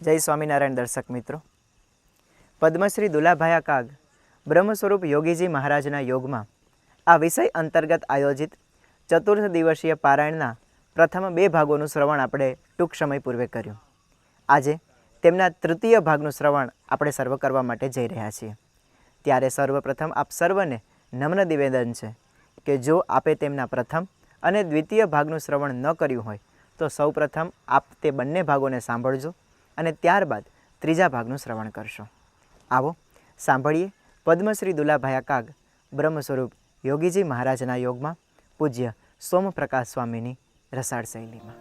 જય સ્વામિનારાયણ દર્શક મિત્રો, પદ્મશ્રી દુલાભાયા કાગ બ્રહ્મ સ્વરૂપ યોગીજી મહારાજના યોગમાં આ વિષય અંતર્ગત આયોજિત ચતુર્થ દિવસીય પારાયણના પ્રથમ 2 ભાગોનું શ્રવણ આપણે ટૂંક સમય પૂર્વે કર્યું. આજે તેમના તૃતીય ભાગનું શ્રવણ આપણે સર્વ કરવા માટે જઈ રહ્યા છીએ. ત્યારે સર્વપ્રથમ આપ સર્વને નમ્ર નિવેદન છે કે જો આપે તેમના પ્રથમ અને દ્વિતીય ભાગનું શ્રવણ ન કર્યું હોય તો સૌપ્રથમ આપ તે બંને ભાગોને સાંભળજો અને ત્યારબાદ ત્રીજા ભાગનું શ્રવણ કરશો. આવો સાંભળીએ પદ્મશ્રી દુલાભાયા કાગ બ્રહ્મ સ્વરૂપ યોગીજી મહારાજના યોગમાં પૂજ્ય સોમપ્રકાશ સ્વામીની રસાળ શૈલીમાં.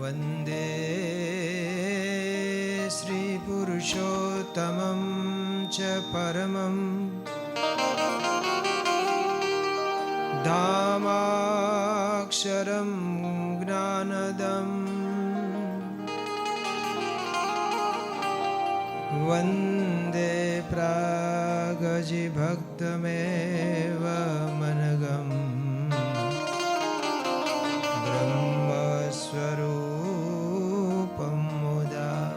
વંદે શ્રી પુરુષોત્તમં ચ પરમં ધામાક્ષરં જ્ઞાનદમ વંદે પ્રાગજીભક્તમેવ મનગમ બ્રહ્મસ્વરૂપં મુદા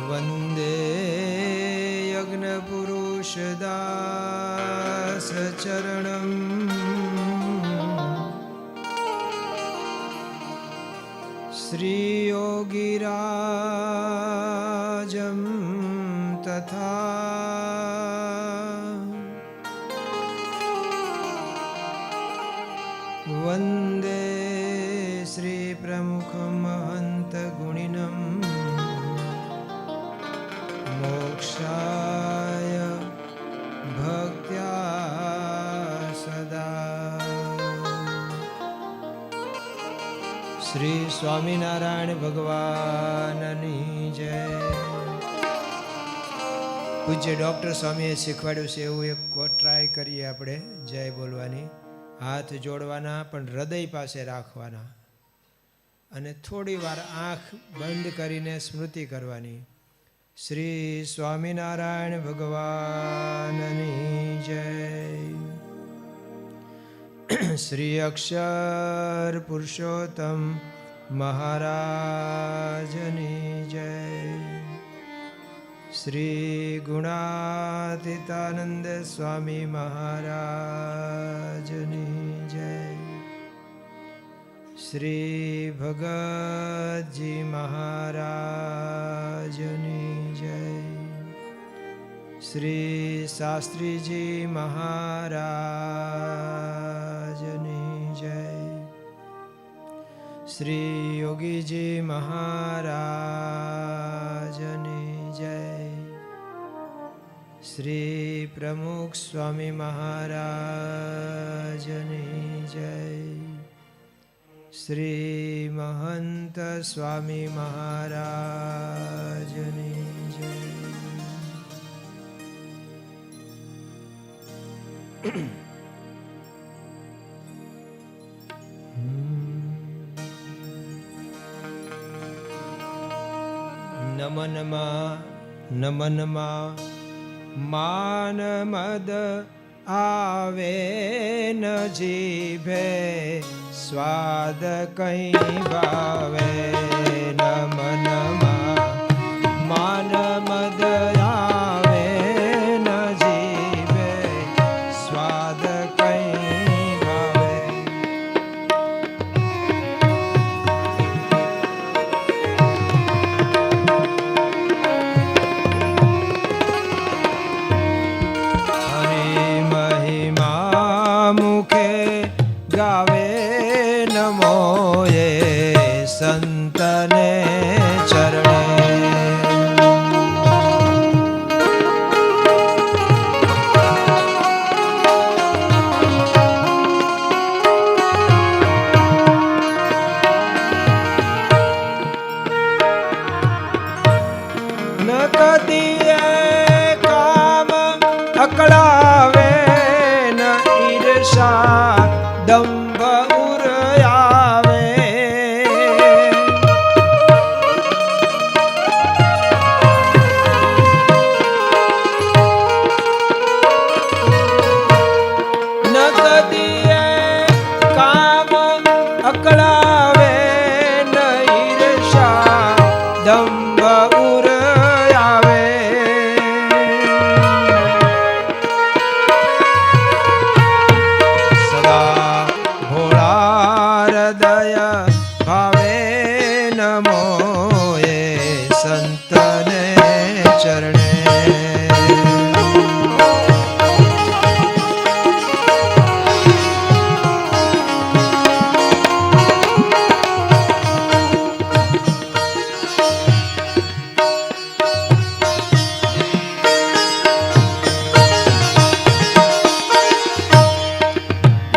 વંદે યજ્ઞપુરુષદાસચરણં શ્રીયોગીરાજં તથા વંદે શ્રી પ્રમુખં મહંત ગુણિનં મોક્ષાય ભક્ત્યા સદા. શ્રી સ્વામિનારાયણ ભગવાનની જય. પૂજ્ય ડૉક્ટર સ્વામીએ શીખવાડ્યું છે એવું એક ટ્રાય કરીએ આપણે જય બોલવાની. હાથ જોડવાના પણ હૃદય પાસે રાખવાના અને થોડી વાર આંખ બંધ કરીને સ્મૃતિ કરવાની. શ્રી સ્વામિનારાયણ ભગવાનની જય. શ્રી અક્ષર પુરુષોત્તમ મહારાજની જય. શ્રી ગુણાતીતાનંદ સ્વામી મહારાજની જય. શ્રી ભગતજી મહારાજની જય. શ્રી શાસ્ત્રીજી મહારાજની જય. શ્રી યોગીજી મહારાજની જય. શ્રી પ્રમુખ સ્વામી મહારાજની જય. શ્રી મહંત સ્વામી મહારાજની જય. નમનમાં નમનમાં માન મદ આવે ન જીભે સ્વાદ કઈ ભાવે. નમનમાં માન મદ આવે ન જીભે સ્વાદ કઈ ભાવે. મુખે ગાવે નમો એ સંતને ચરણે. ન કદીએ કામ અકળાવે ન ઈર્ષા દંભ ઉરયાવે. અકળાવે ન ઈર્ષા દંભ ઉર આવે. સદા ભોળા હૃદય ભાવે નમો એ સંતને ચરણે.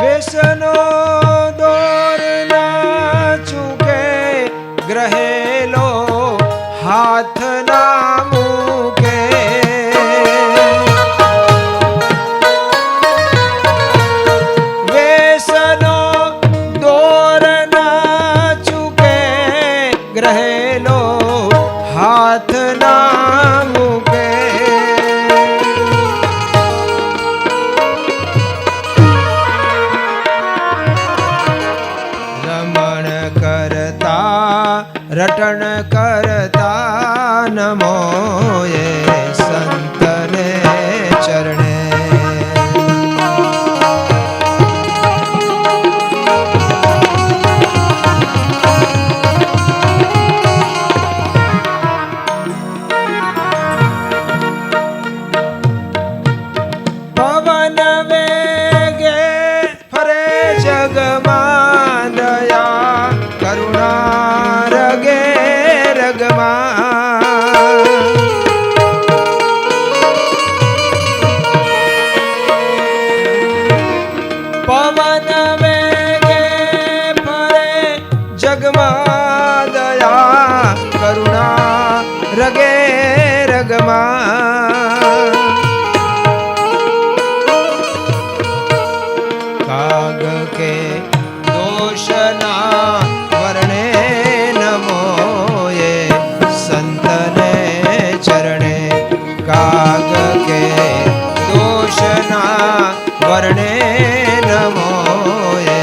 વ્યસનો દોર ના ચૂકે ગ્रहेલો હાથ ના મૂકે. વ્યસનો દોર ના ચૂકે ગ્रहेલો હાથ ના મૂકે. રમણ કરતા રટણ કરતા નમો એ સંતને ચરણે. પવન વેગે ફરે જગમાં દયા કરુણા રગે રગમાં. પવન વેગે ફરે જગમાં દયા કરુણા રગે રગમાં. કાગ કે દોષના વર્ણે નમો એ સંતને ચરણે. કાગ કે દોષના વર્ણે નમો એ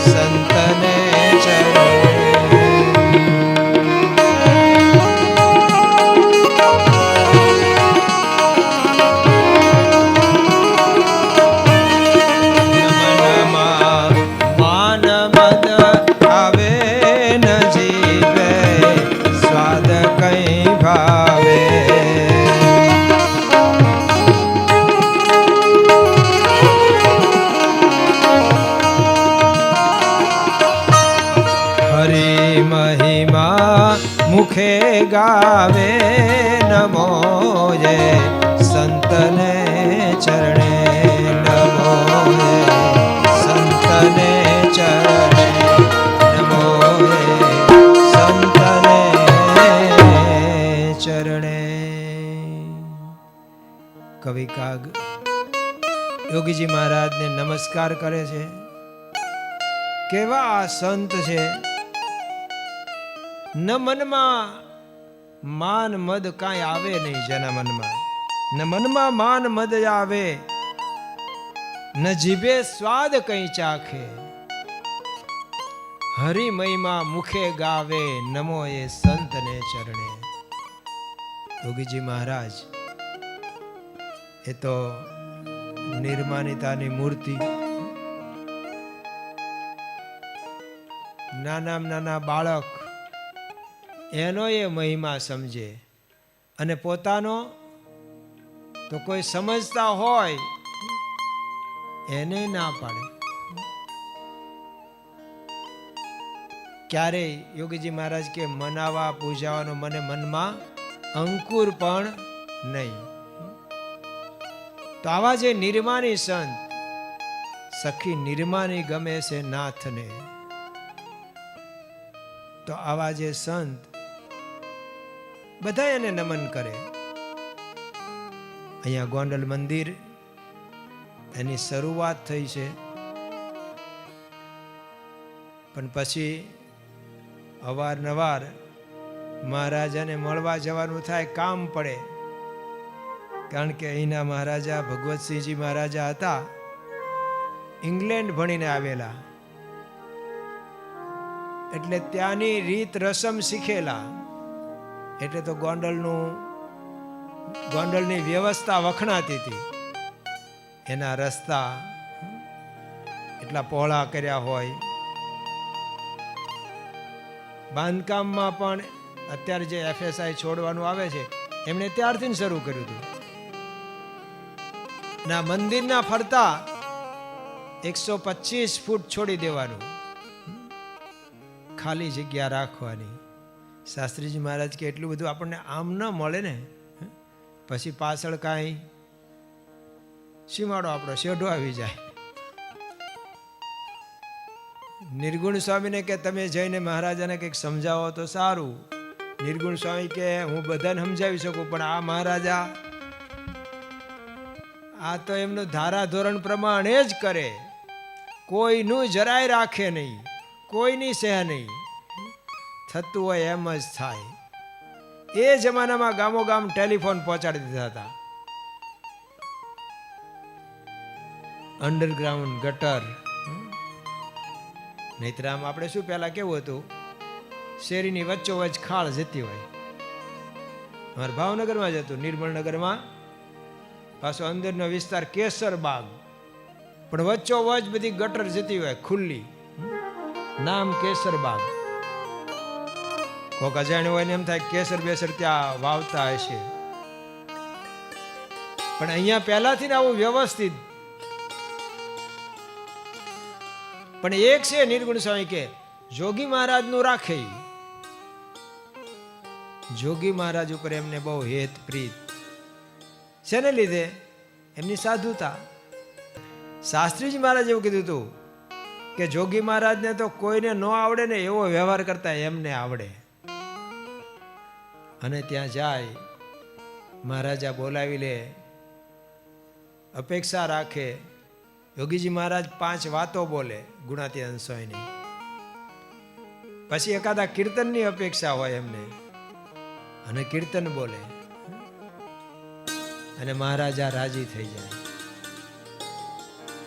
સંતને ચરણે. માન મદ આવે ન જીવે સ્વાદ કઈ ભાવે. હરિ મહિમા મુખે ગાવે નમો એ સંતને ચરણે. નમો એ સંતને ચરણે. નમો એ સંતને ચરણે. કવિ કાગ યોગીજી મહારાજને નમસ્કાર કરે છે. કેવા આ સંત છે, ન મનમાં માન મદ કાંઈ આવે નહીં જેના મનમાં. ન મનમાં માન મદ આવે ન જીભે સ્વાદ કઈ ચાખે. હરિ મહિમા મુખે ગાવે નમો એ સંતને ચરણે. યોગીજી મહારાજ એ તો નિર્માનિતાની મૂર્તિ. નાના બાળક એનો એ મહિમા સમજે અને પોતાનો તો કોઈ સમજતા હોય એને ના પાડે. ક્યારેય યોગીજી મહારાજ કે મનાવા પૂજાવાનો મને મનમાં અંકુર પણ નહીં. તો આવા જે નિર્માની સંત, સખી નિર્માની ગમે છે નાથને. તો આવા જે સંત બધા એને નમન કરે. અહીંયા ગોંડલ મંદિર એની શરૂઆત થઈ છે, પણ પછી અવારનવાર મહારાજાને મળવા જવાનું થાય, કામ પડે. કારણ કે અહીંના મહારાજા ભગવતસિંહજી મહારાજા હતા, ઇંગ્લેન્ડ ભણીને આવેલા. એટલે ત્યાંની રીત રસમ શીખેલા, એટલે તો ગોંડલની વ્યવસ્થા વખણાતી હતી. એના રસ્તા એટલા પહોળા કર્યા હોય. બાંધકામમાં પણ અત્યારે જે FSI છોડવાનું આવે છે એમણે ત્યારથી શરૂ કર્યું હતું. ના મંદિરના ફરતા 125 ફૂટ છોડી દેવાનું, ખાલી જગ્યા રાખવાની. શાસ્ત્રીજી મહારાજ કે એટલું બધું આપણને આમ ન મળે ને, પછી પાછળ કાંઈ સીમાડો આપણો શેઢો આવી જાય. નિર્ગુણ સ્વામીને કે તમે જઈને મહારાજાને કંઈક સમજાવો તો સારું. નિર્ગુણ સ્વામી કે હું બધાને સમજાવી શકું, પણ આ મહારાજા આ તો એમનું ધારાધોરણ પ્રમાણે જ કરે, કોઈનું જરાય રાખે નહીં, કોઈની સહ નહીં, થતું હોય એમ જ થાય. એ જમાનામાં ગામો ગામ ટેલિફોન પહોંચાડી દીધા હતા, અંડરગ્રાઉન્ડ ગટર. નહીતર આમ આપણે શું પહેલા કેવું હતું, શેરીની વચ્ચોવચ ખાળ જતી હોય. અમારે ભાવનગરમાં જ હતું, નિર્મળનગરમાં પાછો અંદરનો વિસ્તાર કેસર બાગ, પણ વચ્ચોવચ બધી ગટર જતી હોય ખુલ્લી, નામ કેસર બાગ. કોક અજાણ્યું હોય ને એમ થાય કેસર બેસર ત્યાં વાવતા હશે, પણ અહીંયા પહેલાથી ને આવું વ્યવસ્થિત. પણ એક છે નિર્ગુણ સ્વામી કે જોગી મહારાજ નું રાખે. જોગી મહારાજ ઉપર એમને બહુ હેત પ્રીત. શેને લીધે? એમની સાધુતા. શાસ્ત્રીજી મહારાજ એવું કીધું હતું કે જોગી મહારાજને તો કોઈને ન આવડે ને એવો વ્યવહાર કરતા એમને આવડે. અને ત્યાં જાય, મહારાજા બોલાવી લે, અપેક્ષા રાખે. યોગીજી મહારાજ 5 વાતો બોલે ગુણાતીતાનંદ સ્વામીની, પછી એકાદા કીર્તનની અપેક્ષા હોય એમને, અને કીર્તન બોલે, અને મહારાજા રાજી થઈ જાય.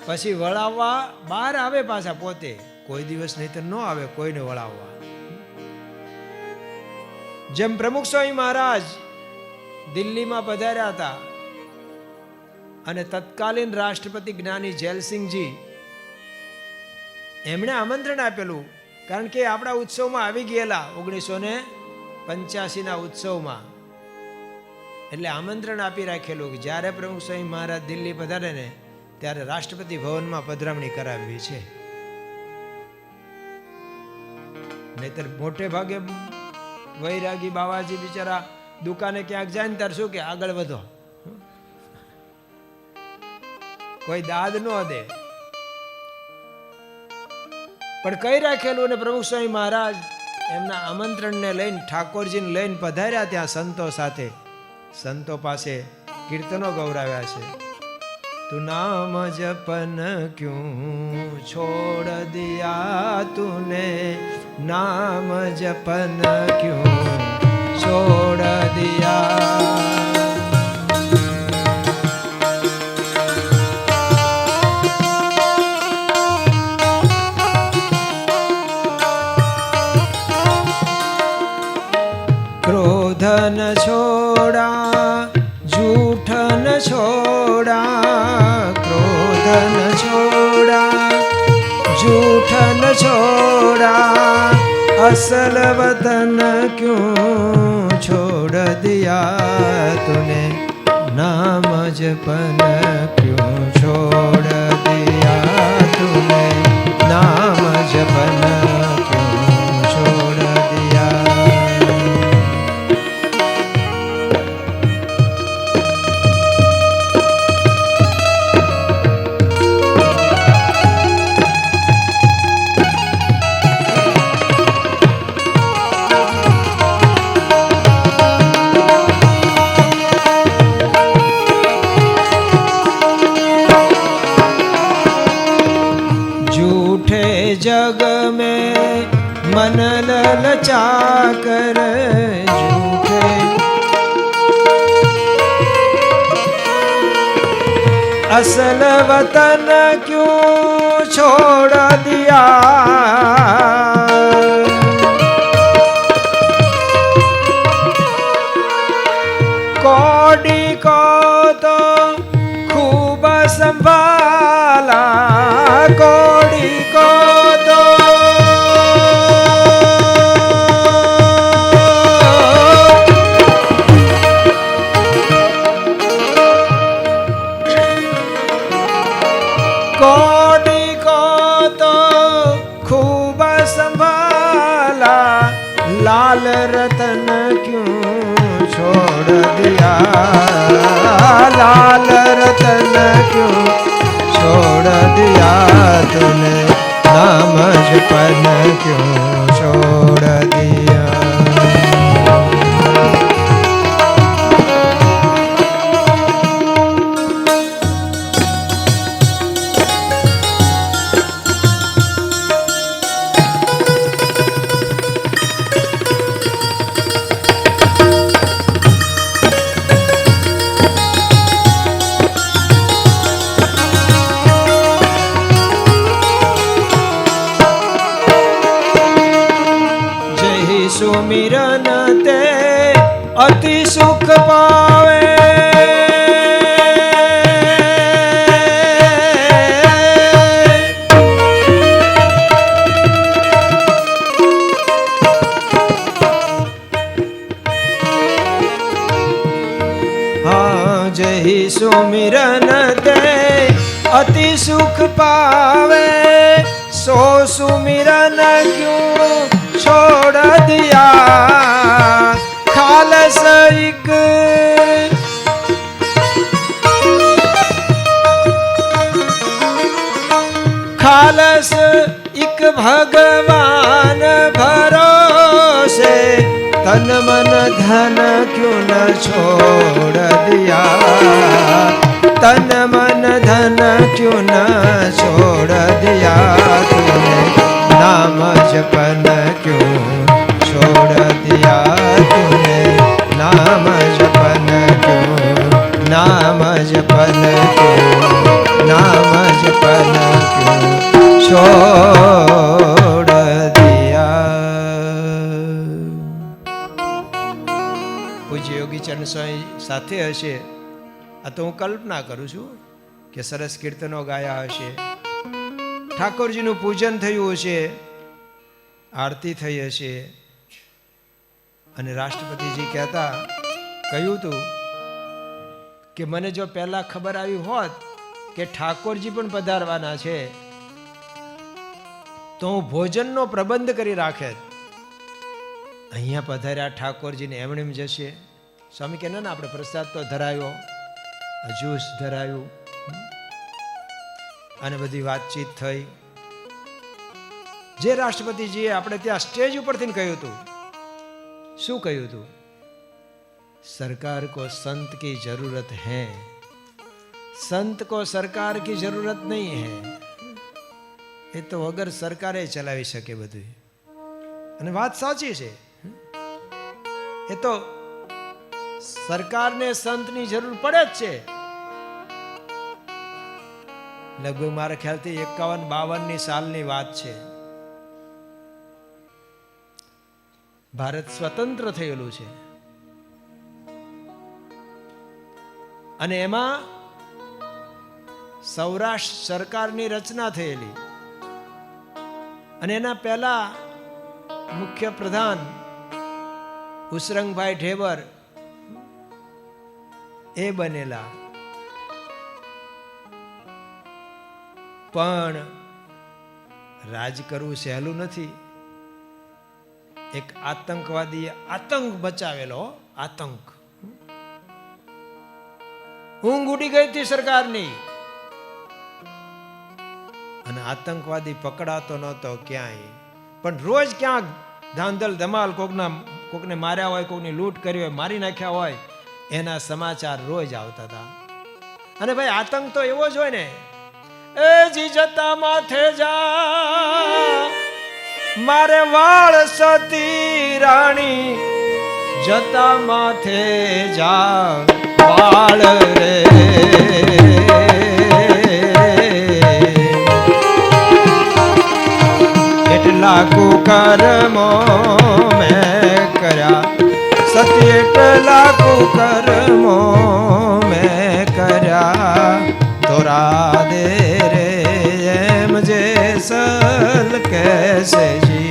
પછી વળાવવા બહાર આવે પાછા પોતે, કોઈ દિવસ નહીં તો ન આવે કોઈને વળાવવા. જેમ પ્રમુખ સ્વામી મહારાજ દિલ્હીમાં પધાર્યા હતા, અને તત્કાલીન રાષ્ટ્રપતિ જ્ઞાની જેલસિંહજી એમણે આમંત્રણ આપેલું, કારણ કે આપણા ઉત્સવમાં આવી ગયેલા 1985ના ઉત્સવમાં, એટલે આમંત્રણ આપી રાખેલું કે જ્યારે પ્રમુખ સ્વામી મહારાજ દિલ્હી પધારે ને ત્યારે રાષ્ટ્રપતિ ભવનમાં પધરામણી કરાવવી છે. નહીતર મોટે ભાગે વૈરાગી બાવાજી બિચારા દુકાને ક્યાંક જાય ને ત્યારે શું કે આગળ વધો, કોઈ દાદ ન દે. પણ કઈ રાખેલું, અને પ્રમુખ સ્વામી મહારાજ એમના આમંત્રણને લઈને ઠાકોરજીને લઈને પધાર્યા ત્યાં સંતો સાથે. સંતો પાસે કીર્તનો ગૌરાવ્યા છે. તું નામ જપન ક્યું છોડ દિયા તુને, નામ જપન ક્યું છોડ દિયા. क्रोधन छोड़ा झूठन छोड़ा, क्रोधन छोड़ा झूठन छोड़ा, असल वतन क्यों छोड़ दिया तूने, नाम जपन क्यों छोड़ दिया तूने, नाम जपन क्यों छोड़ दिया. जग में मन ललचा कर, झूठे असल वतन क्यों छोड़ दिया. संभाला, लाल रतन क्यों छोड़ दिया, लाल रतन क्यों छोड़ दिया तूने, नाम जपन क्यों छोड़ दिया। सुमिरन ते अति सुख पावे, हाँ जय सुमिरन ते अति सुख पावे, सो सुमिरन क्यों छोड़ दिया, खालस एक खालस एक भगवान भरोसे, तन मन धन क्यों न छोड़ दिया, तन मन धन क्यों न छोड़ दिया तूने, नाम जपन क्यों छोड़ दिया तूने, नाम जपन क्यों, नाम जपन क्यों, नाम जपन क्यों छोड़ दिया। પૂજ્ય યોગી ચરણ સ્વામી સાથે હશે, આ તો હું કલ્પના કરું છું કે સરસ કીર્તનો ગાયા હશે, ઠાકોરજીનું પૂજન થયું હશે, આરતી થઈ હશે, અને રાષ્ટ્રપતિજી કહેતા કહ્યું હતું કે મને જો પહેલા ખબર આવી હોત કે ઠાકોરજી પણ પધારવાના છે તો હું ભોજનનો પ્રબંધ કરી રાખેત. અહીંયા પધાર્યા ઠાકોરજીને એમણે એમ જશે. સ્વામી કે ના આપણે પ્રસાદ તો ધરાયો, જ્યુસ ધરાયું અને બધી વાતચીત થઈ. જે રાષ્ટ્રપતિજીએ આપણે ત્યાં સ્ટેજ ઉપરથી કહ્યું હતું, શું કહ્યું હતું? સરકાર को संत की जरूरत है, संत को सरकार की जरूरत नहीं है. એ તો વગર સરકારે ચલાવી શકે બધું. અને વાત સાચી છે. એ તો સરકારને સંતની જરૂર પડે જ છે. લગભગ મારા ખ્યાલથી 51-52 સાલની વાત છે. ભારત સ્વતંત્ર થયેલું છે અને એમાં સૌરાષ્ટ્ર સરકારની રચના થયેલી અને એના પહેલા મુખ્ય પ્રધાન ઉસરંગભાઈ ઢેબર એ બનેલા. પણ રાજ કરવું સહેલું નથી. એક આતંકવાદીએ આતંક બચાવેલો. આતંક, ઊંઘ ઉડી ગઈ હતી સરકારની અને આતંકવાદી પકડાતો નહોતો ક્યાંય. પણ રોજ ક્યાંક ધાંધલ ધમાલ, કોકને માર્યા હોય, કોકની લૂંટ કરી હોય, મારી નાખ્યા હોય, એના સમાચાર રોજ આવતા હતા. અને ભાઈ આતંક તો એવો જ હોય ને, એ જી જતા માથે જા મારે વાળ સતી રાણી, જતા માથે જા વાળ રે. એટલા કુકર્મો મેં કર્યા, સતી એટલા કુકર્મો મેં કર્યા, તોરા દે રે એમ જે સલ કેસે જી.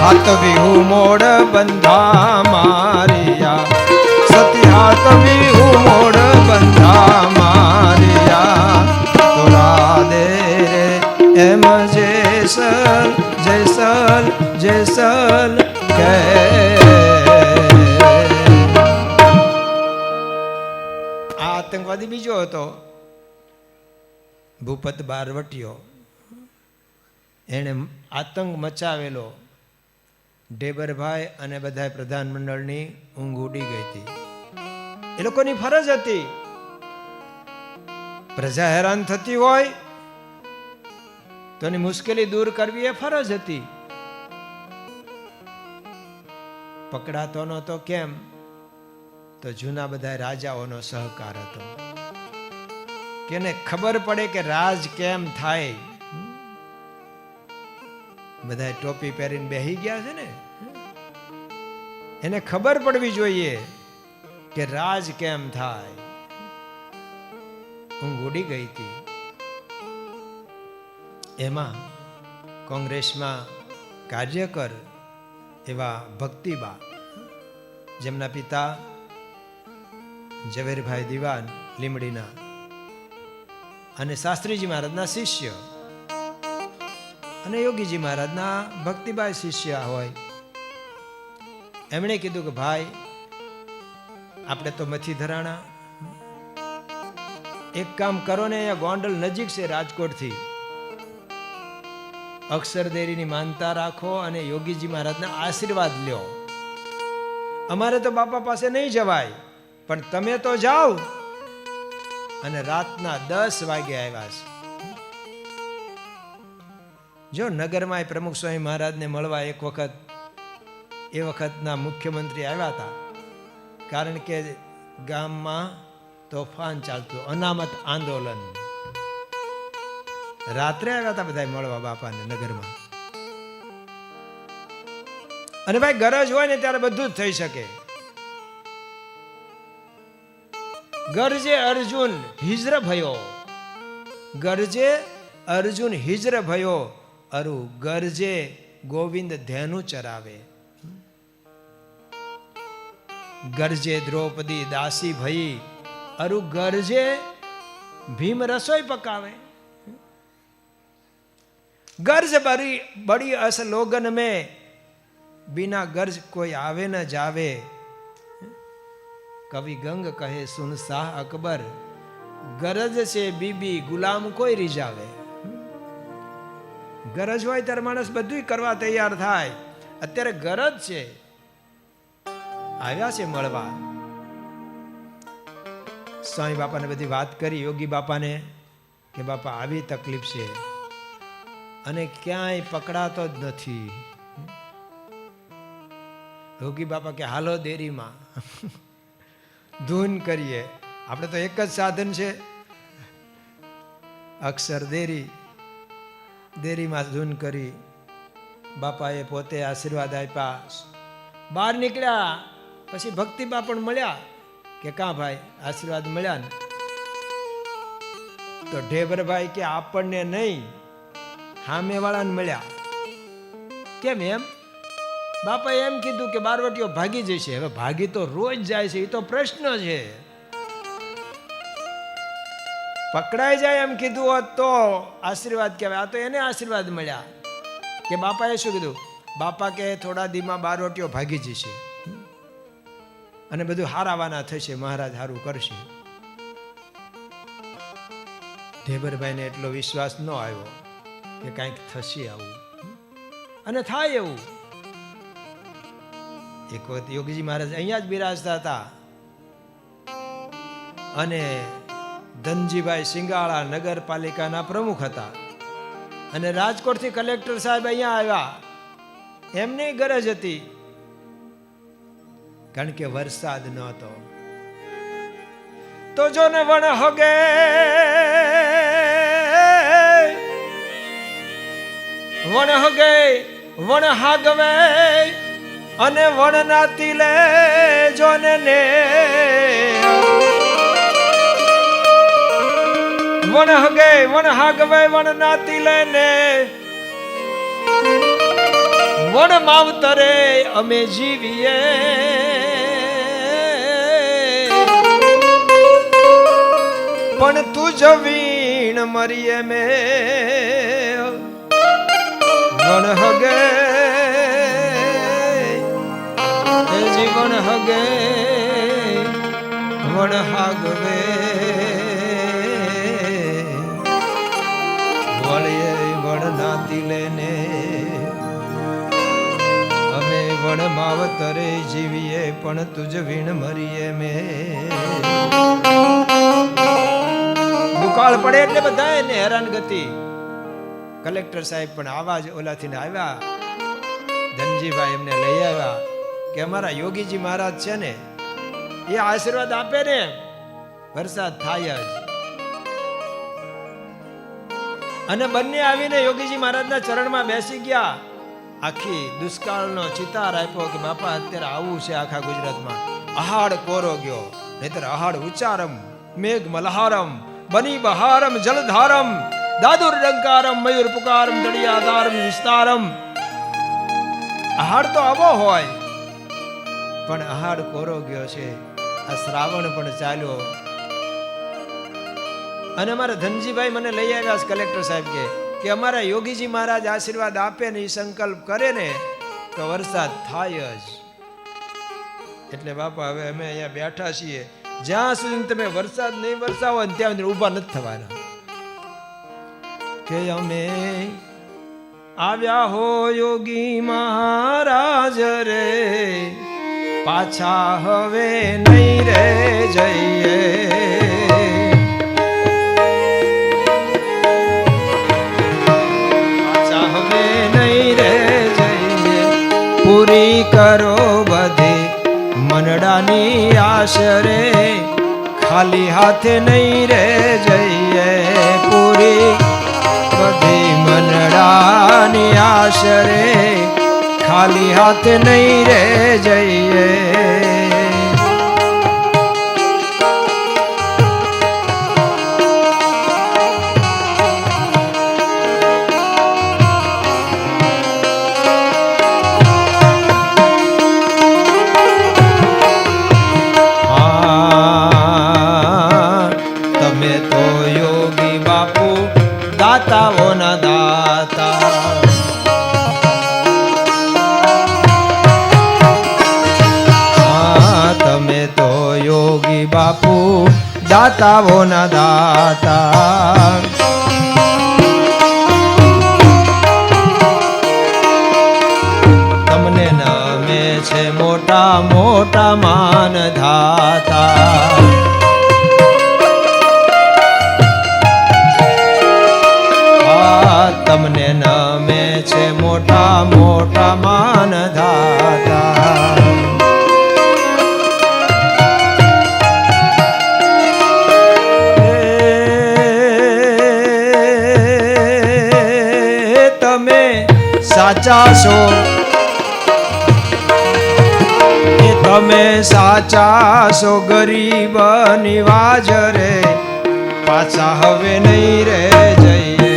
હાથ વિહુ મોડ બંધા મારિયા, સતી હાથ વિહુ મોડ બંધા મારિયા. તોરા દે રે એમ જેસલ જેસલ જેસલ કે. આ આતંકવાદી બીજો હતો, ભૂપત બારવટીયો. એણે આતંક મચાવેલો. ઢેબરભાઈ અને બધા પ્રધાનમંડળની ઊંઘ ઉડી ગઈ હતી. એ લોકોની ફરજ હતી. પ્રજા હેરાન થતી હોય તો એની મુશ્કેલી દૂર કરવી એ ફરજ હતી. પકડાતો નહોતો કેમ? તો જૂના બધા રાજાઓનો સહકાર હતો. કેને ખબર પડે કે રાજ કેમ થાય. બધા ટોપી પહેરીને બેહી ગયા છે ને, એને ખબર પડવી જોઈએ કે રાજ કેમ થાય. ઊંઘ ઉડી ગઈ હતી. એમાં કોંગ્રેસમાં કાર્યકર એવા ભક્તિબા, જેમના પિતા ઝવેરભાઈ દિવાન લીમડીના અને શાસ્ત્રીજી મહારાજના શિષ્ય અને યોગીજી મહારાજના ભક્તિબાઈ શિષ્ય હોય. એમણે કીધું કે ભાઈ, આપણે તો મથી ધરાણા, એક કામ કરો ને, અહીંયા ગોંડલ નજીક છે રાજકોટથી, અક્ષરદેરીની માનતા રાખો અને યોગીજી મહારાજના આશીર્વાદ લ્યો. અમારે તો બાપા પાસે નહીં જવાય, પણ તમે તો જાઓ. અને રાતના 10 વાગે આવ્યા છે. જો નગરમાં પ્રમુખ સ્વામી મહારાજને મળવા એક વખત, એ વખતના મુખ્યમંત્રી આવ્યા હતા. કારણ કે ગામમાં તોફાન ચાલતું, અનામત આંદોલન. રાત્રે આવ્યા હતા બધા મળવા બાપાને નગરમાં. અને ભાઈ ગરજ હોય ને ત્યારે બધું જ થઈ શકે. ગરજે અર્જુન હિજ્ર ભયો, ગરજે અર્જુન હિજ્ર ભયો, અરુ ગરજે ગોવિંદ ધેનુ ચરાવે. ગરજે દ્રૌપદી દાસી ભઈ, અરુ ગરજે ભીમ રસોઈ પકાવે. ગર્જ બड़ी अस लोगन में, बिना गर्ज कोई आवे न जावे. कवि गंग कहे सुन शाह अकबर, गरज से बीबी गुलाम कोई रिजावे. ગરજ હોય ત્યારે માણસ બધું કરવા તૈયાર થાય. અત્યારે ગરજ છે, આવ્યા છે મળવા. સ્વામી બાપાને બધી વાત કરી, યોગી બાપાને, કે બાપા આવી તકલીફ છે અને ક્યાંય પકડાતો જ નથી. યોગી બાપા કે હાલો દેરીમાં ધૂન કરીએ. આપણે તો એક જ સાધન છે, અક્ષર દેરી. દેરીમાં ધૂન કરી. બાપાએ પોતે આશીર્વાદ આપ્યા. બહાર નીકળ્યા પછી ભક્તિબા પણ મળ્યા કે કાં ભાઈ આશીર્વાદ મળ્યા ને? તો ઢેબરભાઈ કે આપણને નહીં, સામેવાળાને મળ્યા. કેમ એમ? બાપાએ એમ કીધું કે બારવટીઓ ભાગી જશે. હવે ભાગી તો રોજ જાય છે, એ તો પ્રશ્ન છે. પકડાઈ જાય એમ કીધું હોત તો આશીર્વાદ કહેવાય. આ તો એને આશીર્વાદ મળ્યા. કે બાપાએ શું કીધું? બાપા કે થોડા દીમાં બારવટીઓ ભાગી જશે અને બધું હારાવાના થશે, મહારાજ હારું કરશે. ઢેબરભાઈને એટલો વિશ્વાસ ન આવ્યો કે કાંઈક થશે આવું, અને થાય એવું. એક વખત યોગીજી મહારાજ અહીંયા જ બિરાજતા હતા અને ધનજીભાઈ સિંગાળા નગરપાલિકાના પ્રમુખ હતા અને રાજકોટથી કલેક્ટર સાહેબ અહીંયા આવ્યા. એમની ગરજ હતી, કારણ કે વરસાદ નહોતો. તો જો ને વણ હગે વણ હગે વણ હાગવે અને વણ નાતી લે જોને ને વણ હગે વણ હાગવે વણ નાતી લે ને વણ માવતરે અમે જીવીએ, પણ તું જવીણ મરીએ મે વણ હગે જીવન હગે વણ હાગવે વળીએ વણ નાતી લેને અમે વણ માવતરે જીવીએ, પણ તુજ વીણ મરીએ મે. દુકાળ પડે એટલે બધા એને હેરાન ગતિ. કલેક્ટર સાહેબ પણ આવા જ ઓલાથી આવ્યા, ધનજીભાઈ એમને લઈ આવ્યા કે અમારા યોગીજી મહારાજ છે ને એ આશીર્વાદ આપે ને વરસાદ થાય જ. અને બંને આવીને યોગીજી મહારાજના ચરણમાં બેસી ગયા. આખી દુષ્કાળનો ચિતાર આપ્યો કે બાપા અત્યારે આવું છે આખા ગુજરાતમાં. આહાડ કોરો ગયો, નહીતર આહાડ ઉચ્ચારમ મેઘ મલહારમ બની બહારમ જલધારમ દાદુર ડંકારમ મયુર પુકારમ દડિયાદારમ વિસ્તારમ. આહાડ તો આવો હોય, પણ આહાડ કોરો ગયો છે. આ શ્રાવણ પણ ચાલ્યો. અને અમારા ધનજીભાઈ મને લઈ આવ્યા કલેક્ટર સાહેબ કે અમારા યોગીજી મહારાજ આશીર્વાદ આપે ને એ સંકલ્પ કરે ને તો વરસાદ થાય જ. એટલે બાપા હવે અમે અહીંયા બેઠા છીએ, જ્યાં સુધી તમે વરસાદ નહીં વરસાવો ને ત્યાં સુધી ઊભા નથી થવાના. કે અમે આવ્યા હો યોગી મહારાજ રે, પાછા હવે નહીં રે જઈએ. પાછા હવે નહીં રે જઈએ, પૂરી કરો બધી મનડાની આશરે, ખાલી હાથે નહીં રે જઈએ. પૂરી બધી મનડાની આશરે, ખાલી હાથ નહીં રે જઈએ. તમે તો યોગી બાપુ દાતાઓના દાતા. તમે તો યોગી બાપુ દાતાઓના દાતા. તમને નામે છે મોટા મોટા માન ધાતા. તમને નામે છે મોટા મોટા માન ધાતા. તમે સાચા છો, તમે સાચા છો ગરીબ નિવાજ રે, પાછા હવે નહીં રે જઈએ.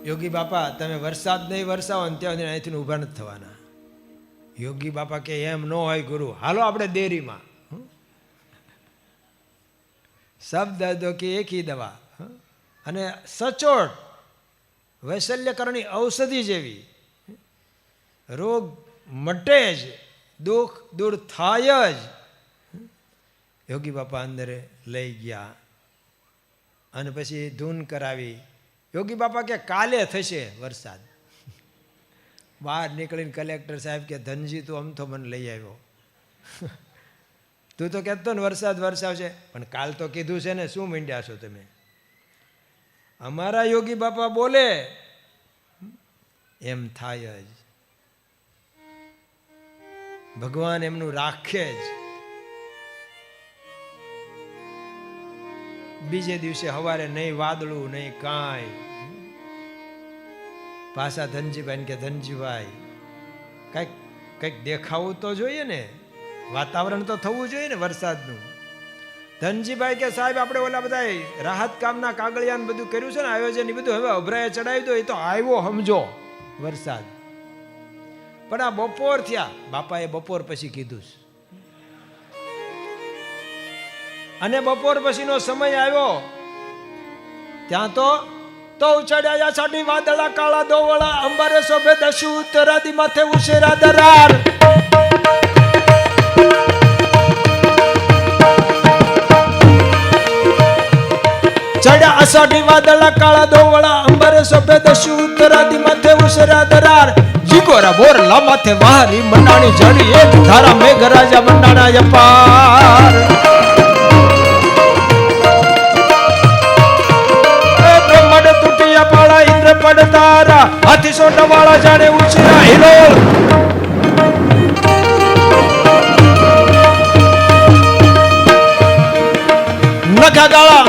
યોગી બાપા તમે વરસાદ નહીં વરસાવો ને ત્યાં અહીંથી ઊભા નથી થવાના. યોગી બાપા કે એમ ન હોય ગુરુ, હાલો આપણે ડેરીમાં. શબ્દ દો કે એક હી દવા. અને સચોટ વૈશલ્યકરણી ઔષધિ જેવી. રોગ મટે જ, દુઃખ દૂર થાય જ. યોગી બાપા અંદર લઈ ગયા અને પછી ધૂન કરાવી. યોગી બાપા કે કાલે થશે વરસાદ. બહાર નીકળીને કલેક્ટર સાહેબ કે ધનજી તું આમ તો મને લઈ આવ્યો, તું તો કહેતો ને વરસાદ વરસાવશે, પણ કાલ તો કીધું છે ને, શું માંડ્યા છો તમે? અમારા યોગી બાપા બોલે એમ થાય જ. ભગવાન એમનું રાખે જ. બીજે દિવસે સવારે નહીં વાદળું નહીં કાંઈ. પાછા ધનજીભાઈ કે ધનજીભાઈ કંઈક દેખાવું તો જોઈએ ને, વાતાવરણ તો થવું જોઈએ ને વરસાદનું. ધનજીભાઈ કે સાહેબ આપણે ઓલા બધા રાહત કામના કાગળિયા બધું કર્યું છે ને આયોજન બધું હવે અભરાએ ચડાવી દો. એ તો આવ્યો સમજો વરસાદ, પણ આ બપોર થયા. બાપાએ બપોર પછી કીધું છે અને બપોર પછીનો સમય આવ્યો ત્યાં તો ઉચડ્યા સાડી વાદળા કાળા દોવળા અંબારે શોભે દશુ ઉત્તરાદી માથે ઉશેરા દરાર. ચડ્યા અષાઢી વાદળા કાળા દોવળા અંબારે શોભે દશુ ઉત્તરાદી માથે ઉશેરા દરાર. જીગોરા બોરલા માથે વાહરી મંડાણી જડી એક ધારા મેઘરાજા મંડાણા અપાર. પાળા ઇન્દ્ર પડતારા હાથી સોટા વાળા જાણે ઉછરા હિલોલ. નખા ગાળા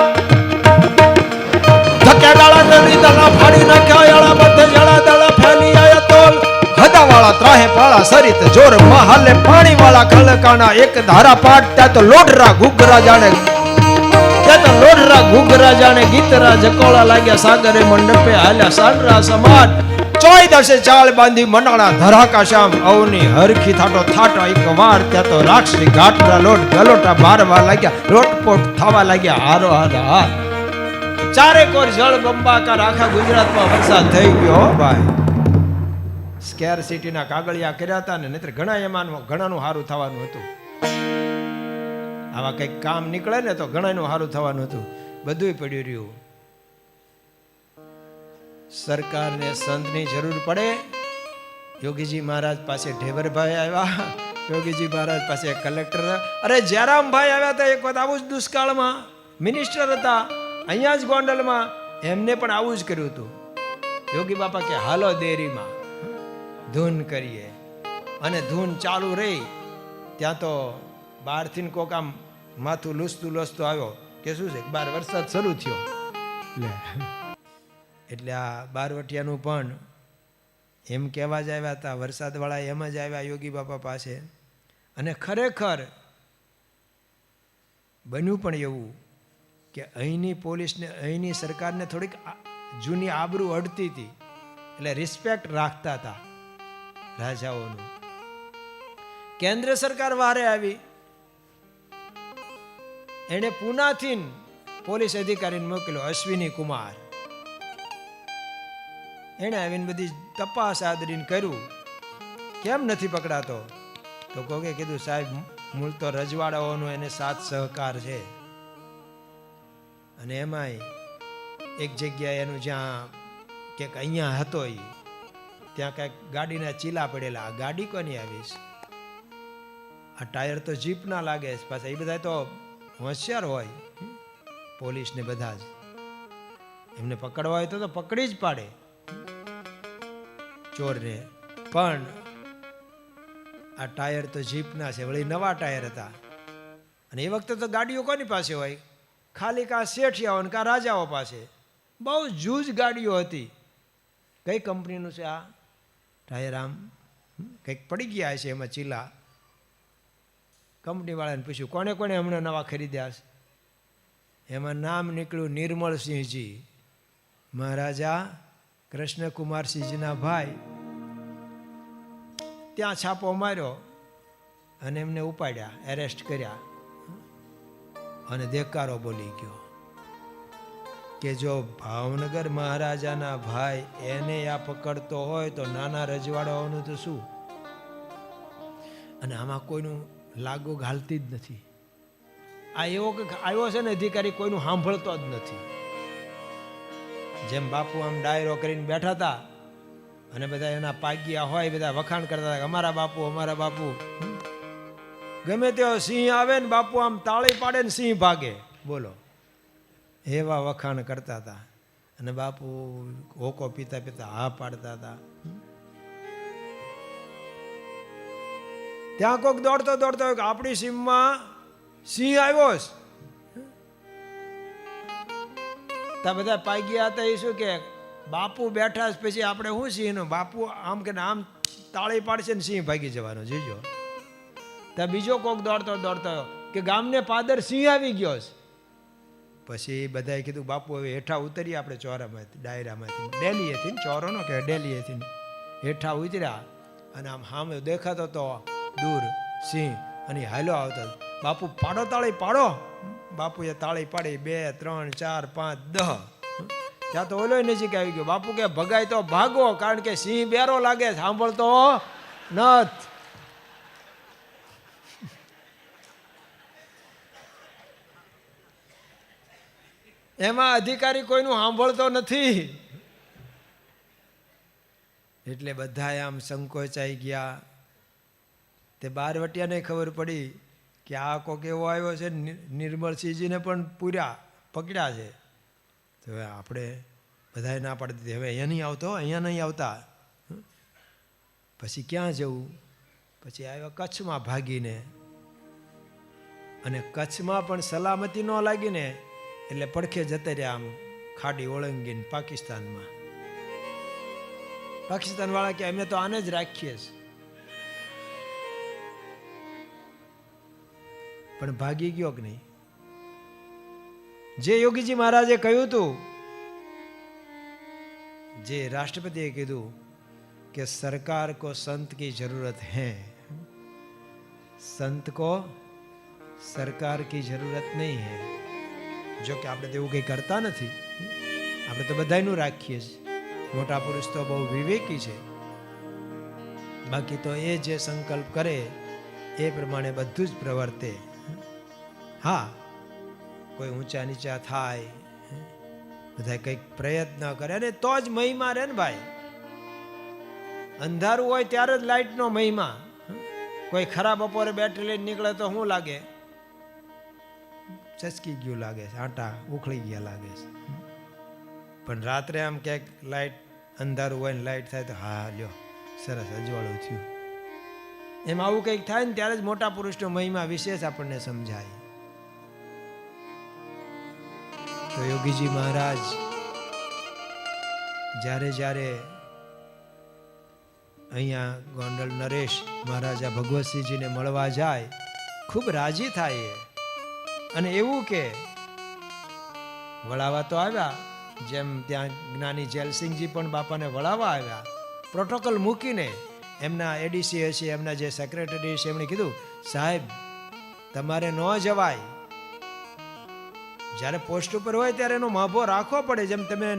ધક્યા ગાળા નદી દલા ફાડી નાખ્યા યાળા બધે યાળા દલા ફેલી આયા તોલ. હદા વાળા ત્રાહે પાળા સરિત જોર મહાલે પાણી વાળા ખલકાણા એક ધારા પાટતા તો લોઢરા ઘુઘરા જાણે લોઢરા ઘુઘરા જાણે ગીતરા જકોળા લાગ્યા સાગરે મંડપે હાલ્યા સાંડરા સમાન. 14 ચાળ બાંધી મંડાણા ધરાકા શ્યામ અવની હરખી થાટો થાટો એક વાર. ત્યાં તો રાક્ષસી ઘાટરા લોટ ગલોટા બારવા લાગ્યા લોટપોટ થવા લાગ્યા હારો હાર. ચારે કોર જળ બંબાકાર આખા ગુજરાતમાં વરસાદ થઈ ગયો ભાઈ. સ્કેર સિટીના કાગળિયા કર્યા હતા ને નહીતર ઘણાનું સારું થવાનું હતું. આવા કંઈક કામ નીકળે ને તો ઘણાનું સારું થવાનું હતું. બધું પડ્યું રહ્યું. સરકારને સંતની જરૂર પડે. યોગીજી મહારાજ પાસે ઢેવરભાઈ આવ્યા, યોગીજી મહારાજ પાસે કલેક્ટર, અરે જયરામભાઈ આવ્યા હતા એક વખત આવું જ દુષ્કાળમાં, મિનિસ્ટર હતા અહીંયા જ ગોંડલમાં, એમને પણ આવું જ કર્યું હતું. યોગી બાપા કે હાલો દેરીમાં ધૂન કરીએ, અને ધૂન ચાલુ રહી ત્યાં તો બહારથી કોક આમ માથું લૂસતું લૂસતું આવ્યો કે શું છે બહાર વરસાદ શરૂ થયો. એટલે આ બારવટિયાનું પણ એમ કહેવા જ આવ્યા હતા, વરસાદવાળા એમ જ આવ્યા યોગી બાપા પાસે. અને ખરેખર બન્યું પણ એવું કે અહીંની પોલીસને અહીંની સરકારને થોડીક જૂની આબરૂ અડતી હતી, એટલે રિસ્પેક્ટ રાખતા હતા રાજાઓનું. કેન્દ્ર સરકાર વારે આવી, એને પૂનાથી પોલીસ અધિકારીને મોકલ્યો અશ્વિની કુમાર. એને આવીને બધી તપાસ આદરીને કર્યું, કેમ નથી પકડાતો? તો કોકે કીધું સાહેબ મૂળ તો રજવાડાઓનો એને સાથ સહકાર છે, અને એમાંય એક જગ્યાએ એનું જ્યાં ક્યાંક અહીંયા હતો એ ત્યાં કાંઈક ગાડીના ચીલા પડેલા. આ ગાડી કોની આવીશ? આ ટાયર તો જીપના લાગે છે. પાછા એ બધા તો હોશિયાર હોય પોલીસ ને બધા જ, એમને પકડવા હોય તો પકડી જ પાડે ચોરને. પણ આ ટાયર તો જીપના છે, વળી નવા ટાયર હતા. અને એ વખતે તો ગાડીઓ કોની પાસે હોય? ખાલી કા શેઠિયાઓ ને કા રાજાઓ પાસે. બહુ જૂજ ગાડીઓ હતી. કઈ કંપનીનું છે આ ટાયર? આમ કંઈક પડી ગયા છે એમાં ચીલા. કંપની વાળાને પૂછ્યું કોને કોને હમણાં નવા ખરીદ્યા છે? એમાં નામ નીકળ્યું નિર્મળસિંહજી, મહારાજા કૃષ્ણકુમારસિંહજીના ભાઈ. ત્યાં છાપો માર્યો અને એમને ઉપાડ્યા, એરેસ્ટ કર્યા, અને દેકારો બોલી ગયો કે જો ભાવનગર મહારાજાના ભાઈ એને આ પકડતો હોય તો નાના રજવાડાઓનું તો શું? અને આમાં કોઈનું લાગુ ઘાલતી જ નથી. આ એવો આવ્યો છે ને અધિકારી, કોઈનું સાંભળતો જ નથી. જેમ બાપુ આમ ડાયરો કરીને બેઠા હતા અને બધા એના પાગ્યા હોય બધા વખાણ કરતા હતા, અમારા બાપુ. ગમે તેવો સિંહ આવે ને બાપુ આમ તાળી પાડે ને સિંહ ભાગે. બોલો, એવા વખાણ કરતા હતા. અને બાપુ હોકો પીતા પીતા હા પાડતા હતા. ત્યાં કોઈક દોડતો આપણી સીમમાં સિંહ આવ્યો છે. ત્યાં બધા પાગ્યા હતા. એ શું કે બાપુ બેઠા પછી આપણે શું સિંહનું? બાપુ આમ કે આમ તાળી પાડશે ને સિંહ ભાગી જવાનો. જોજો. ત્યાં બીજો કોક દોડતો કે ગામને પાદર સિંહ આવી ગયો છે. પછી બધાએ કીધું બાપુ હવે હેઠા ઉતરીએ આપણે ચોરામાંથી, ડાયરામાંથી, ડેલીએથી, ચોરો નો કહેવાય, ડેલીએથી હેઠા ઉતર્યા અને આમ સામે દેખાતો તો દૂર સિંહ અને હાલો આવતો. બાપુ પાડો તાળી પાડો. બાપુએ તાળી પાડી 2 3 4 5 10. ત્યાં તો ઓલો નજીક આવી ગયો. બાપુ કે ભગાય તો ભાગો, કારણ કે સિંહ બેરો લાગે, સાંભળતો નથ. એમાં અધિકારી કોઈનું સાંભળતો નથી. એટલે બધા આમ સંકોચાઈ ગયા. તે બારવટિયાને ખબર પડી કે આ કોક એવો આવ્યો છે, નિર્મળસિંહજીને પણ પૂર્યા પકડ્યા છે. તો હવે આપણે બધાએ ના પાડી દીધી, હવે અહીંયા નહીં આવતો, અહીંયા નહીં આવતા. પછી ક્યાં જવું? પછી આવ્યા કચ્છમાં ભાગીને. અને કચ્છમાં પણ સલામતી ન લાગીને એટલે પડખે જતા રહ્યા આમ ખાડી ઓળંગીને પાકિસ્તાનમાં. પાકિસ્તાન વાળા કે અમે તો આને જ રાખીએ છીએ. પણ ભાગી ગયો કે નહીં? જે યોગીજી મહારાજે કહ્યું હતું, જે રાષ્ટ્રપતિએ કીધું કે સરકાર को संत की जरूरत है, संत को सरकार की जरूरत नहीं है. જો કે આપણે તો એવું કંઈ કરતા નથી, આપણે તો બધાયનું રાખીએ છીએ. મોટા પુરુષ તો બહુ વિવેકી છે. બાકી તો એ જે સંકલ્પ કરે એ પ્રમાણે બધું જ પ્રવર્તે. હા, કોઈ ઊંચા નીચા થાય, બધા કંઈક પ્રયત્ન કરે અને તો જ મહિમા રહે ને ભાઈ. અંધારું હોય ત્યારે જ લાઈટનો મહિમા. કોઈ ખરાબ બપોરે બેટરી લઈને નીકળે તો શું લાગે? ચસકી ગયું લાગે છે, આટા ઉખળી ગયા લાગે છે. પણ રાત્રે આમ ક્યાંક લાઈટ, અંધારું હોય ને લાઈટ થાય તો હા લ્યો સરસ અજવાળું થયું. એમ આવું કંઈક થાય ને ત્યારે જ મોટા પુરુષનો મહિમા વિશેષ આપણને સમજાય. તો યોગીજી મહારાજ જ્યારે જ્યારે અહીંયા ગોંડલ નરેશ મહારાજા ભગવતસિંહજીને મળવા જાય, ખૂબ રાજી થાય. અને એવું કે વળાવા તો આવ્યા, જેમ ત્યાં જ્ઞાની જેલસિંહજી પણ બાપાને વળાવા આવ્યા, પ્રોટોકોલ મૂકીને. એમના એડીસી હશે, એમના જે સેક્રેટરી હશે, એમણે કીધું સાહેબ તમારે ન જવાય. જ્યારે પોસ્ટ ઉપર હોય ત્યારે એનો માભો રાખવો પડે. જેમ તમે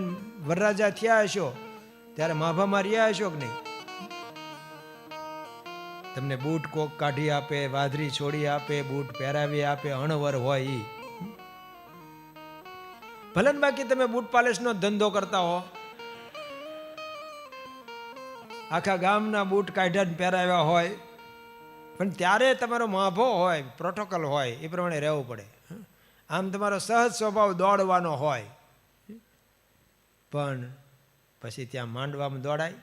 વરરાજા થયા હશો ત્યારે માભામાં રહ્યા હશો કે નહીં? તમને બૂટ કોક કાઢી આપે, વાદરી છોડી આપે, બૂટ પહેરાવી આપે, અણવર હોય ઈ. ભલે બાકી તમે બૂટ પાલિશનો ધંધો કરતા હો, આખા ગામના બૂટ કાઢ્યા પહેરાવ્યા હોય, પણ ત્યારે તમારો માભો હોય, પ્રોટોકોલ હોય, એ પ્રમાણે રહેવું પડે. આમ તમારો સહજ સ્વભાવ દોડવાનો હોય, પણ પછી ત્યાં માંડવામાં દોડાય.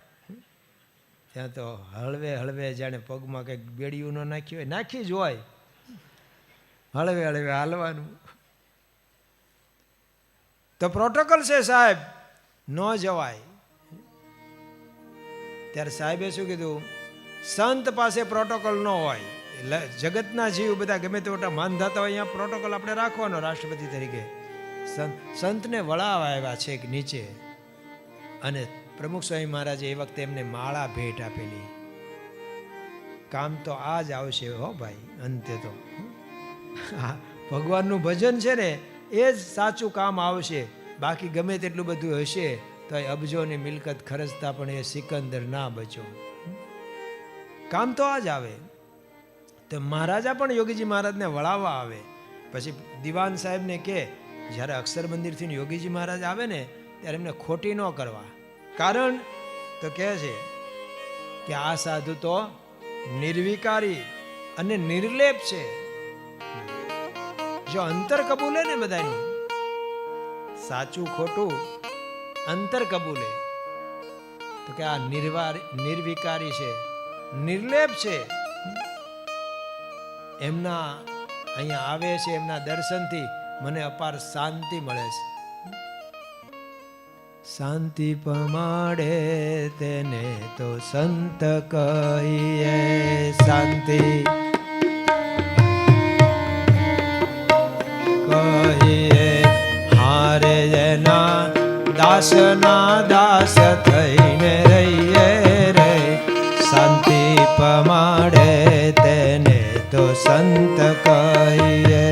ત્યાં તો હળવે હળવે જાણે પગમાં કંઈક બેડિયું ન નાખ્યું હોય, નાખી જ હોય, હળવે હળવે હાલવાનું. તો પ્રોટોકોલ છે સાહેબ, ન જવાય. ત્યારે સાહેબે શું કીધું? સંત પાસે પ્રોટોકોલ ન હોય. જગતના જીવ બધા ગમે તે મોટા માનધાતા હોય, અહીંયા પ્રોટોકોલ આપણે રાખવાનો રાષ્ટ્રપતિ તરીકે. સંતને વળાવા આવ્યા છે નીચે, અને પ્રમુખ સ્વામી મહારાજે એ વખતે એમને માળા ભેટ આપેલી. કામ તો આ જ આવશે હો ભાઈ, અંતે તો ભગવાનનું ભજન છે ને એ જ સાચું કામ આવશે. બાકી ગમે તેટલું બધું હશે તો એ અબજોની મિલકત ખર્ચતા પણ એ સિકંદર ના બચો. કામ તો આ જ આવે. તો મહારાજા પણ યોગીજી મહારાજને વળાવવા આવે. પછી દિવાન સાહેબને કે જ્યારે અક્ષર મંદિરથી યોગીજી મહારાજ આવે ને ત્યારે એમને ખોટી ન કરવા. કારણ તો કહે છે કે આ સાધુ તો નિર્વિકારી અને નિર્લેપ છે. જો અંતર કબૂલે ને બધાનું, સાચું ખોટું અંતર કબૂલે, તો કે આ નિર્વિકારી છે, નિર્લેપ છે. એમના અહીંયા આવે છે, એમના દર્શનથી મને અપાર શાંતિ મળે છે. શાંતિ પમાડે તેને તો સંત કહીએ. શાંતિ દાસના દાસ થઈને રહીએ રે, શાંતિ પમાડે તેને તો સંત કહીએ.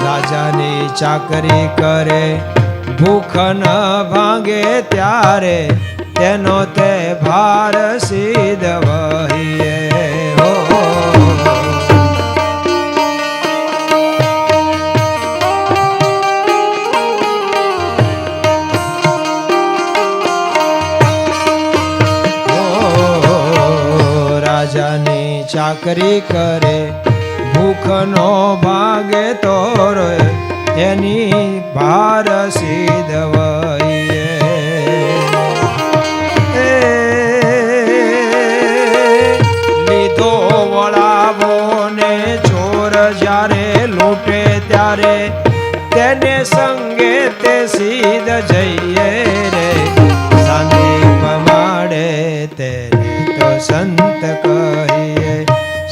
રાજાની ચાકરી કરે ભૂખ ન ભાંગે ત્યારે, તેનો તે ભાર સિદ્ધ વહીએ. રાજાની ચાકરી કરે ભૂખ નો ભાગે તો એની ભાર સિદ્ધ વહીએ. લીધો વળાવો ને ચોર જ્યારે લૂંટે ત્યારે, તેને સંગે તે સિદ્ધ જઈએ રે, શાંતિ પમાડે તેને તો સંત કહીએ.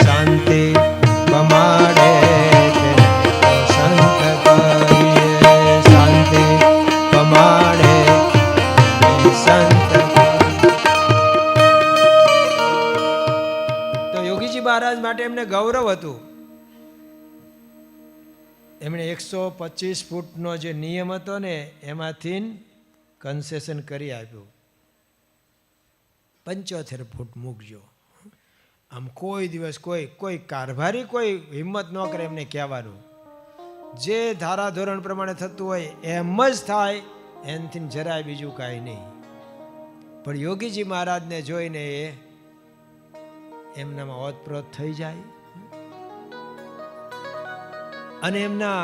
શાંતિ પમાડે તેને તો સંત કહીએ. શાંતિ પમાડે સંત. તો યોગીજી મહારાજ માટે એમને ગૌરવ હતું. એમણે 125 ફૂટનો જે નિયમ હતો ને એમાંથી કન્સેશન કરી આપ્યું, 75 ફૂટ મૂકજો. આમ કોઈ દિવસ કોઈ કારભારી કોઈ હિંમત ન કરે એમને કહેવાનું. જે ધારાધોરણ પ્રમાણે થતું હોય એમ જ થાય, એનાથી જરાય બીજું કાંઈ નહીં. પણ યોગીજી મહારાજને જોઈને એમનામાં ઓતપ્રોત થઈ જાય અને એમના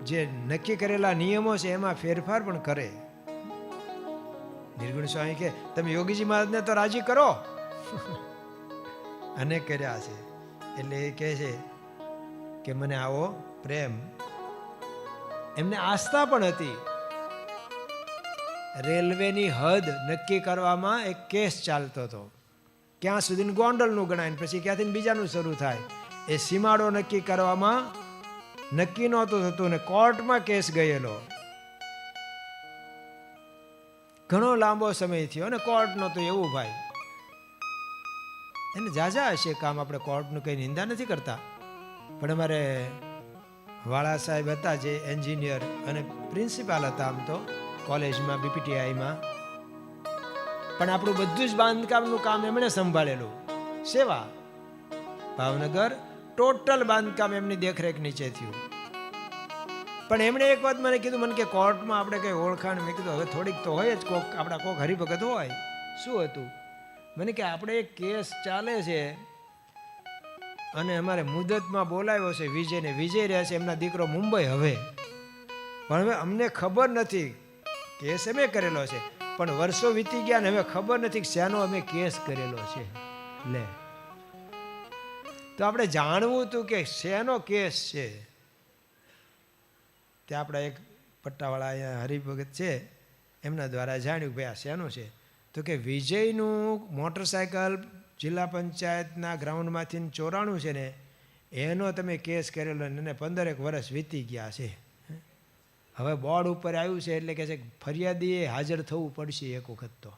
જે નક્કી કરેલા નિયમો છે એમાં ફેરફાર પણ કરે. નિર્ગુણ સ્વામી કે તમે યોગીજી મહારાજને તો રાજી કરો, અને કર્યા છે. એટલે એ કહે છે કે મને આવો પ્રેમ. એમને આસ્થા પણ હતી. રેલવેની હદ નક્કી કરવામાં એક કેસ ચાલતો હતો. ક્યાં સુધી ગોંડલનું ગણાય, પછી ક્યાંથી બીજાનું શરૂ થાય. એ સીમાડો નક્કી કરવામાં નક્કી નહોતું થતું ને કોર્ટમાં કેસ ગયેલો. ઘણો લાંબો સમય થયો ને કોર્ટ નહોતું એવું ભાઈ. એને જાજા હશે કામ, આપણે કોર્ટનું કંઈ નિંદા નથી કરતા. પણ અમારે વાળા સાહેબ હતા જે એન્જિનિયર અને પ્રિન્સિપાલ હતા આમ તો કોલેજમાં BPTIમાં, પણ આપણું બધું જ બાંધકામનું કામ એમણે સંભાળેલું. સેવા ભાવનગર ટોટલ બાંધકામ એમની દેખરેખ નીચે થયું. પણ એમણે એક વાત મને કીધું, મને કે કોર્ટમાં આપણે કંઈ ઓળખાણ. મેં કીધું હવે થોડીક તો હોય જ, કોક આપણા કોક હરિભગત હોય. શું હતું? મને કે આપણે એક કેસ ચાલે છે અને અમારે મુદતમાં બોલાવ્યો છે વિજયને. વિજય રહ્યા છે એમના દીકરો મુંબઈ. હવે પણ હવે અમને ખબર નથી, કેસ અમે કરેલો છે પણ વર્ષો વીતી ગયા ને હવે ખબર નથી કે શાનો અમે કેસ કરેલો છે. લે, તો આપણે જાણવું હતું કે શેનો કેસ છે. તે આપણા એક પટ્ટાવાળા અહીંયા હરિભગત છે એમના દ્વારા જાણ્યું ભાઈ આ શેનું છે. તો કે વિજયનું મોટરસાયકલ જિલ્લા પંચાયતના ગ્રાઉન્ડમાંથી ચોરાણું છે ને એનો તમે કેસ કરેલો અને 15 વર્ષ વીતી ગયા છે. હવે બોર્ડ ઉપર આવ્યું છે એટલે કે છે ફરિયાદીએ હાજર થવું પડશે એક વખત, તો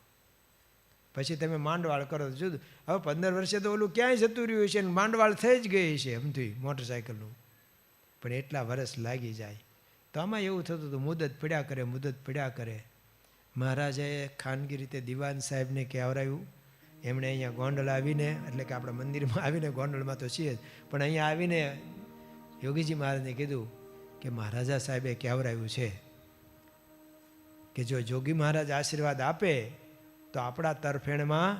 પછી તમે માંડવાળ કરો તો જુદું. હવે 15 વર્ષે તો ઓલું ક્યાંય જતું રહ્યું છે ને માંડવાળ થઈ જ ગઈ છે એમથી મોટરસાયકલનું, પણ એટલા વર્ષ લાગી જાય. તો આમાં એવું થતું હતું, મુદત પડ્યા કરે. મહારાજાએ ખાનગી રીતે દિવાન સાહેબને કહેવરાયું. એમણે અહીંયા ગોંડલ આવીને, એટલે કે આપણા મંદિરમાં આવીને, ગોંડલમાં તો છીએ જ, પણ અહીંયા આવીને યોગીજી મહારાજને કીધું કે મહારાજા સાહેબે કહેવરાયું છે કે જો જોગી મહારાજ આશીર્વાદ આપે તો આપણા તરફેણમાં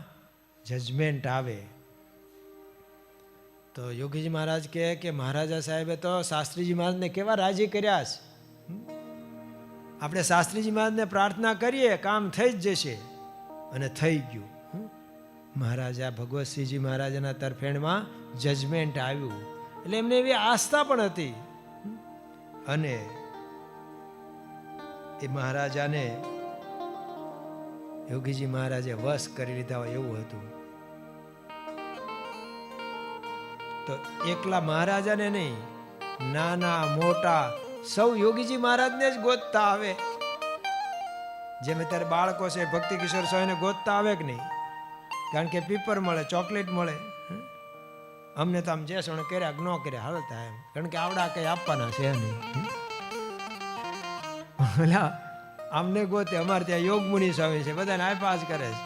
જજમેન્ટ આવે. તો યોગીજી મહારાજ કહે કે મહારાજા સાહેબે તો શાસ્ત્રીજી મહારાજને કેવા રાજી કર્યા છે. આપણે શાસ્ત્રીજી મહારાજને પ્રાર્થના કરીએ કામ થઈ જ જશે, અને થઈ ગયું. મહારાજા ભગવતસિંહજી મહારાજાના તરફેણમાં જજમેન્ટ આવ્યું. એટલે એમને એવી આસ્થા પણ હતી. અને એ મહારાજાને યોગીજી મહારાજે વશ કરી લીધા હોય એવું હતું. તો એકલા મહારાજાને નહીં, નાના મોટા સૌ યોગીજી મહારાજને જ ગોતતા આવે. જેમ અત્યારે બાળકો છે ભક્તિ કિશોર સ્વામીને ગોતતા આવે કે નહીં? કારણ કે પીપર મળે, ચોકલેટ મળે. અમને તો આમ જે સોણે કર્યા ન કર્યા હાલતા એમ, કારણ કે આવડા કઈ આપવાના છે નહીં. અમને ગોતે, અમારે ત્યાં યોગ મુનિ સ્વામી છે, બધાને આપ્યા જ કરે છે.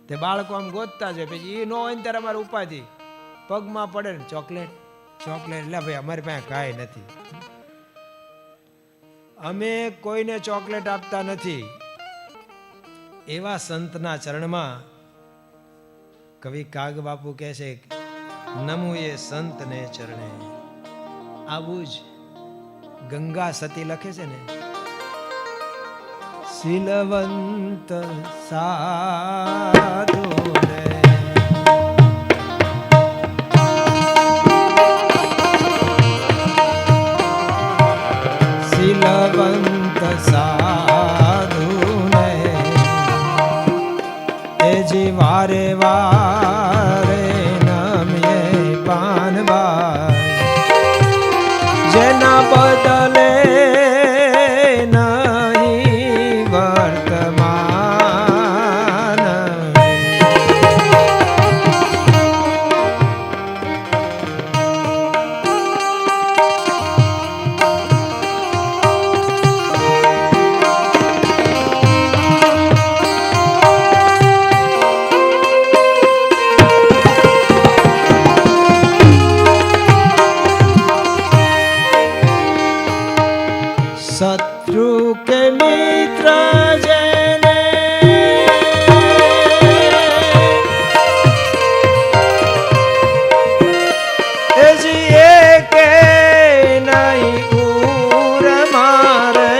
તે બાળકો આમ ગોતતા છે, પછી એ ન હોય ને ત્યારે અમારે ઉપાધિ પગમાં પડે ને ચોકલેટ ચોકલેટ. એટલે ભાઈ અમારી પાસે કાંઈ નથી, અમે કોઈને ચોકલેટ આપતા નથી. એવા સંતના ચરણમાં કવિ કાગ બાપુ કહે છે, નમું એ સંતને ચરણે. આવું જ ગંગા સતી લખે છે ને, શીલવંત સાધુને શીલવંત સાધુને એ જી વારે વારે નમીએ પાનવા, જેના બદલે નહીં વર્તમાન. શત્રુ કે મિત્ર જેને એ જીએ કે નહીં ઉર મારે,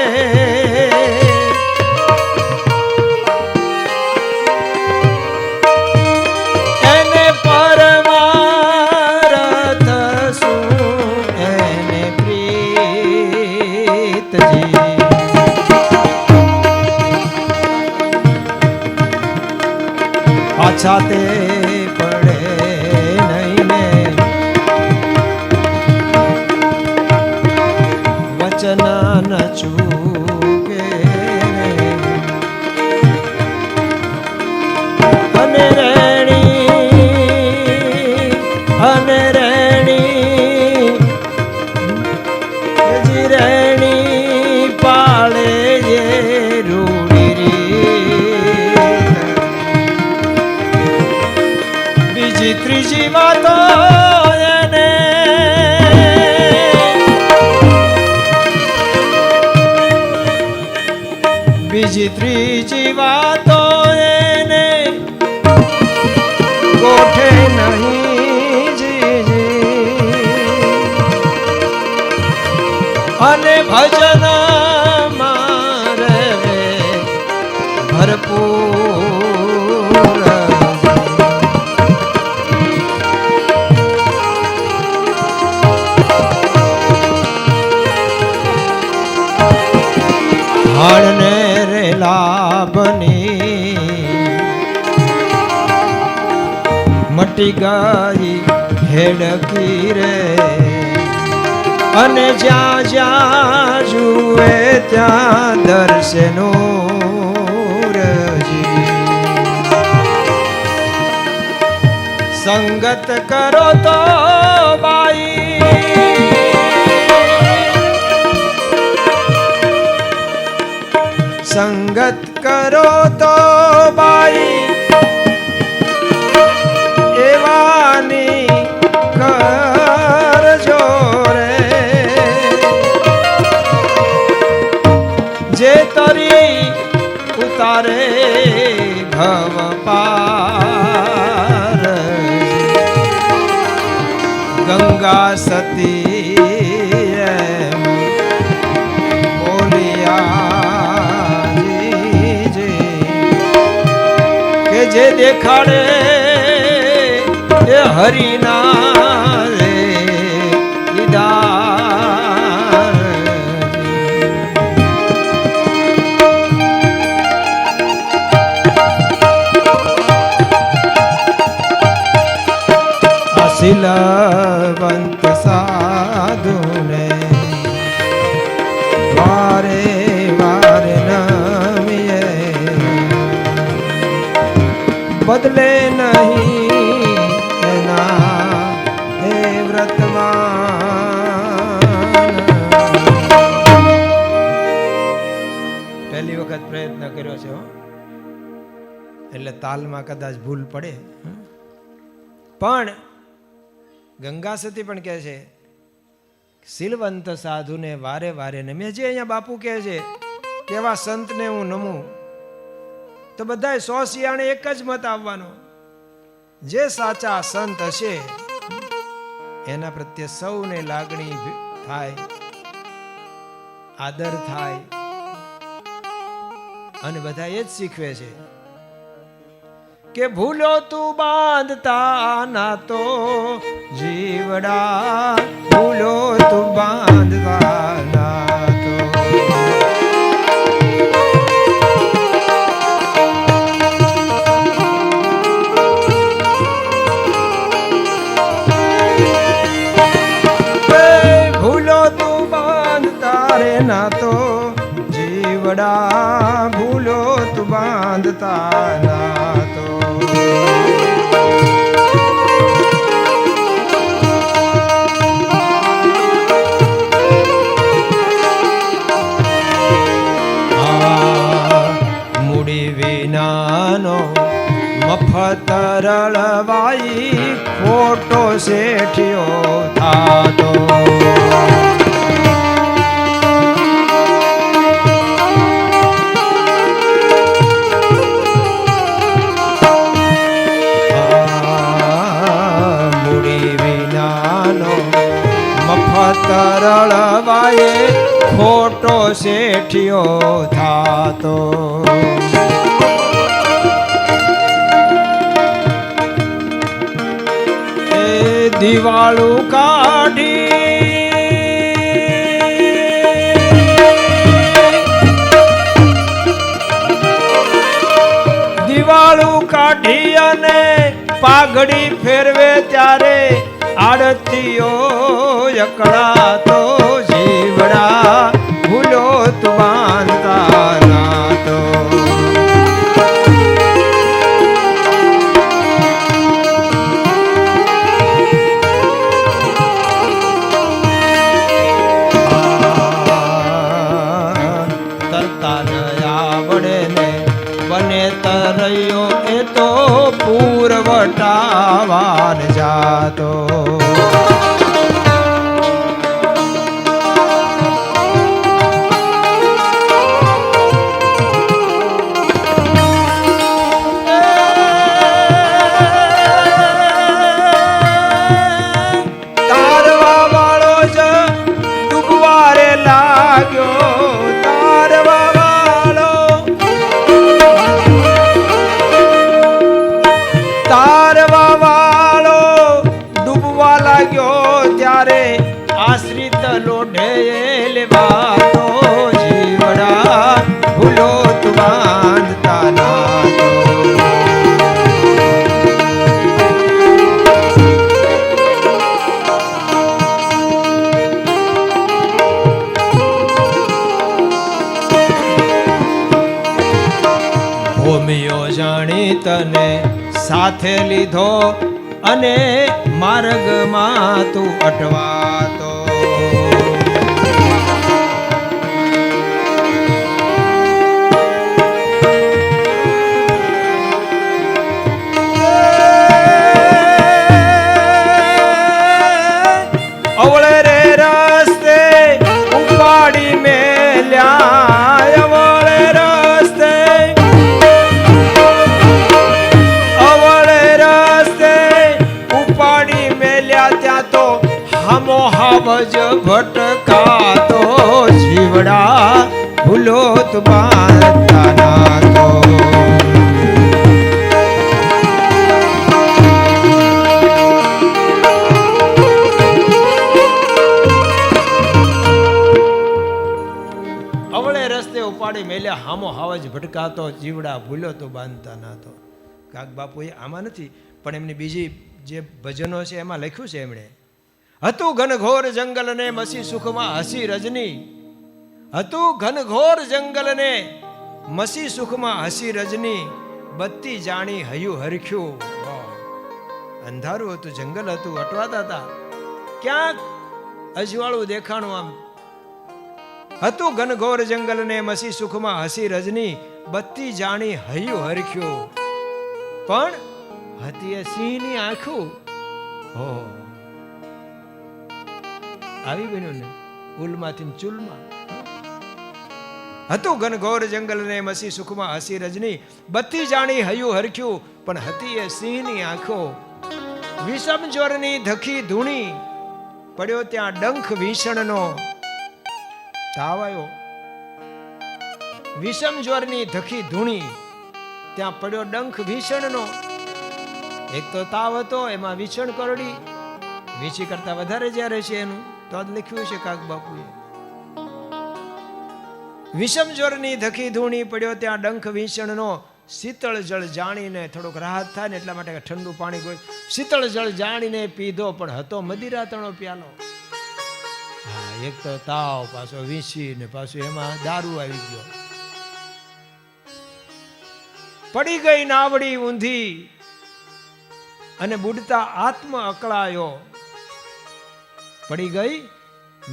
એને પરમારથ શું એને પ્રીતજી. પાછા તે પડે નહીં ને વચન ન ચૂકે, અને રેણી રેણી પાળે જે રૂડી. બીજી ત્રીજી વાતો એને બીજી ત્રીજી વાતો એને ગોઠે નહીં જીજી. અને ભજન મારે ભરપૂર, હાડને રે લાભની મટી ગઈ હેડકી રે, અને જ્યાં જ્યાં જુએ ત્યાં દર્શનો રજી. સંગત કરો તો બાઈ સંગત કરો તો બાઈ એવાની કરજો રે, જે તરી ઉતારે ભવ પાર. ગંગા સતી બોલિયા કે જે દેખાડે એ હરિના રે દીદાર. શીલવંત સાધુને વારે વારે નમીએ, બદલે નહીં એના હે વ્રતમાન. પહેલી વખત પ્રયત્ન કર્યો છે હો, એટલે તાલમાં કદાચ ભૂલ પડે, પણ ગંગા સતી પણ કહે છે શીલવંત સાધુને વારે વારે નમે. જે અહીંયા બાપુ કહે છે કેવા સંતને હું નમું, તો બધાય 100 શિયાળે એક જ મત આવવાનો, જે સાચા સંત હશે એના પ્રત્યે સૌને લાગણી થાય, આદર થાય, અને બધા એ જ શીખવે છે કે ભૂલો તું બાંધતા ના તો જીવડા, ભૂલો તું બાંધતા ના તો. ભૂલો તું બાંધતા રે ના તો જીવડા, ભૂલો તું બાંધતા ના તો. મૂડી વિનાનો મફત રળવાઈ, ખોટો શેઠિયો થાતો. તરળવાએ ખોટો શેઠિયો થાતો. એ દિવાળું કાઢી અને પાઘડી ફેરવે ત્યારે આડતીઓ એકડા તો જીવડા, ભૂલો તું બાંધતા ના તો. તરતા ન આવડે ને બને તરૈયો, એ તો પૂરવટાવાન જાતો. તારવા વાળો જ ડૂબવારે લાગ્યો, તારવા વાળો, તારવા વાળો ડૂબવા લાગ્યો ત્યારે આશ્રિત લોઢે લેવાતો જીવડા, ભૂલો તું બાંધતા ના તો. ભૂમિયો જાણી તને સાથે લીધો અને માર્ગમાં તું અટવાતો. અવળે રે રસ્તે ઉપાડી મેલ્યા, અવળે રસ્તે, અવળે રસ્તે ઉપાડી મેલ્યા, ત્યાં તો હામો હાવજ ભટકાતો જીવડા, ભૂલો તું બાંધતા ના તો. ઉપાડી મેલ્યા, હામો હાવજ ભટકાતો જીવડા, ભૂલો તો બાંધતા ના તો. કાક બાપુ એ આમાં નથી, પણ એમની બીજી જે ભજનો છે એમાં લખ્યું છે એમણે, હતું ઘનઘોર જંગલ ને મસી સુખમાં હસી રજની, હતું ઘનઘોર જંગલ ને મસી સુખમાં હસી રજની, બત્તી જાણી હયું હરખ્યું. અંધારું હતું, જંગલ હતું, અટવાતા હતા, ક્યાંક અજવાળું દેખાણું. આમ હતું ઘનઘોર જંગલ ને મસી સુખમાં હસી રજની, બત્તી જાણી હયું હરખ્યું. પણ હતી એ સિંહની આંખું. હો આવી બન્યું ને ઉલમાંથી ચૂલમાં. હતું ઘનઘોર જંગલ ને મસી સુખમાં હસી રજની, બત્તી જાણી હયું હરખ્યું. પણ હતી એ સિંહની આંખો. વિષમ જ્વરની ધખી ધૂણી, પડ્યો ત્યાં ડંખ ભીષણનો. તાવ આવ્યો, વિષમ જ્વરની ધખી ધૂણી, ત્યાં પડ્યો ડંખ ભીષણનો. એક તો તાવ હતો, એમાં વિષણ કરડી, વીછી કરતા વધારે જ્યારે છે એનું તો જ લખ્યું છે કાક બાપુએ. વિષમ જ્વરની ધખી ધૂણી, પડ્યો ત્યાં ડંખ ભીષણનો. શીતળ જળ જાણીને થોડોક રાહત થાય ને એટલા માટે ઠંડુ પાણી કોઈ શીતળ જળ જાણીને પીધો, પણ હતો મદિરાતણો પ્યાલો. હા, એક તો તાવ, પાછો વીછી ને પાછું એમાં દારૂ આવી ગયો. પડી ગઈ નાવડી ઊંધી અને બુડતા આત્મ અકળાયો. પડી ગઈ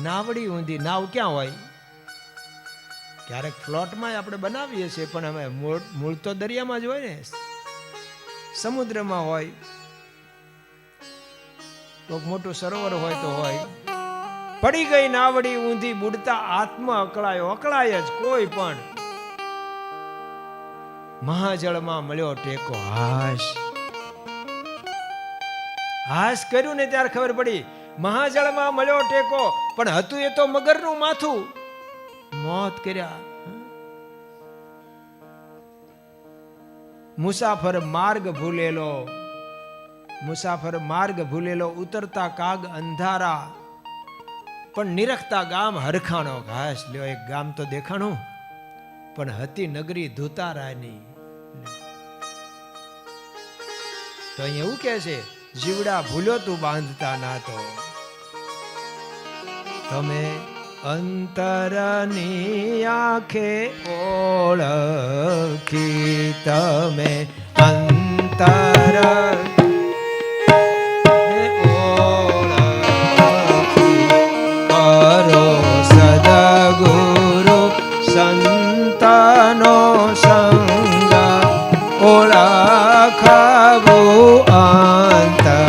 નાવડી ઊંધી. નાવ ક્યાં હોય? ક્યારેક ફ્લોટમાં આપણે બનાવીએ છીએ, પણ અમે મૂળ તો દરિયામાં જ હોય ને, સમુદ્રમાં હોય, કોઈક મોટું સરોવર હોય તો હોય. પડી ગઈ નાવડી ઊંધી, બુડતા આત્મ અકળાયો. અકળાય જ કોઈ પણ. મહાજળમાં મળ્યો ટેકો. હાશ કર્યું ને ત્યારે ખબર પડી, મહાજળમાં મળ્યો ટેકો. પણ હતું એ તો મગરનું માથું. મોત કર્યા. મુસાફર માર્ગ ભૂલેલો, મુસાફર માર્ગ ભૂલેલો, ઉતરતા કાગ અંધારા, પણ નિરખતા ગામ હરખાણો. ઘાસ લ્યો, એક ગામ તો દેખાણું, પણ હતી નગરી ધુતારાની. તો અહીંયા એવું કે છે, જીવડા ભૂલ્યો તું બાંધતા ના તો. તમે અંતરની આંખે ઓળખી, તમે અંતર ઓળખી, કરો સદગુરુ સંતનો સંગ, ઓળખાવું અંતરે.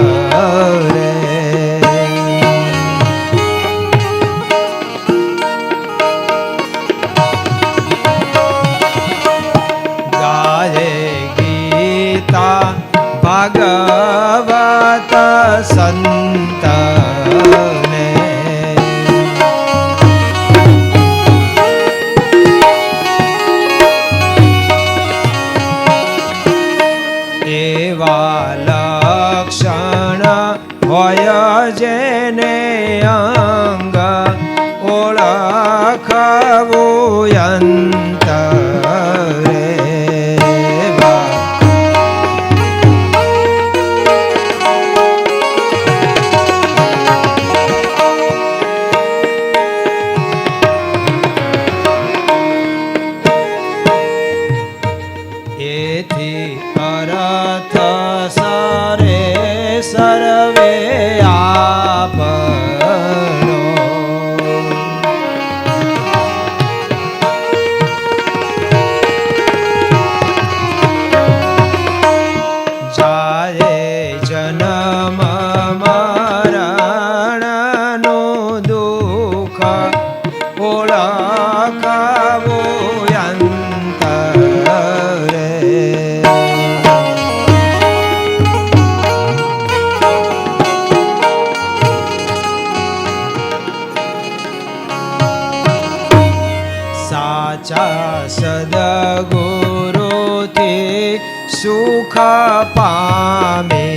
ભાગવત સંતને એવા લક્ષણ હોય જેને અંગ, ઓળખવું અંતરે. સર્વે આપણો જાય જન્મ મરણનું દુઃખ, ઓળખાવું અંતરે. સાચા સદગુરુથી સુખ પામીએ,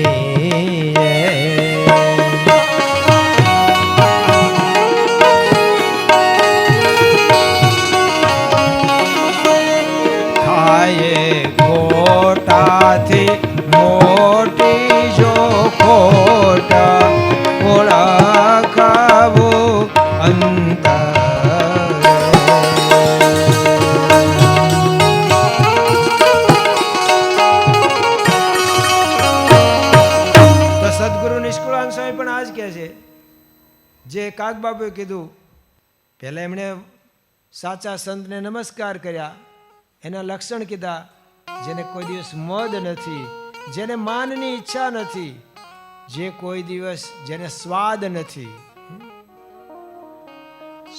સદગુરુ નિષ્કુળાનંદ સ્વામી પણ આ જ કહે છે, જે કાગબાબુએ કીધું. પહેલાં એમણે સાચા સંતને નમસ્કાર કર્યા, એના લક્ષણ કીધા. જેને કોઈ દિવસ મદ નથી, જેને માનની ઈચ્છા નથી, જે કોઈ દિવસ જેને સ્વાદ નથી,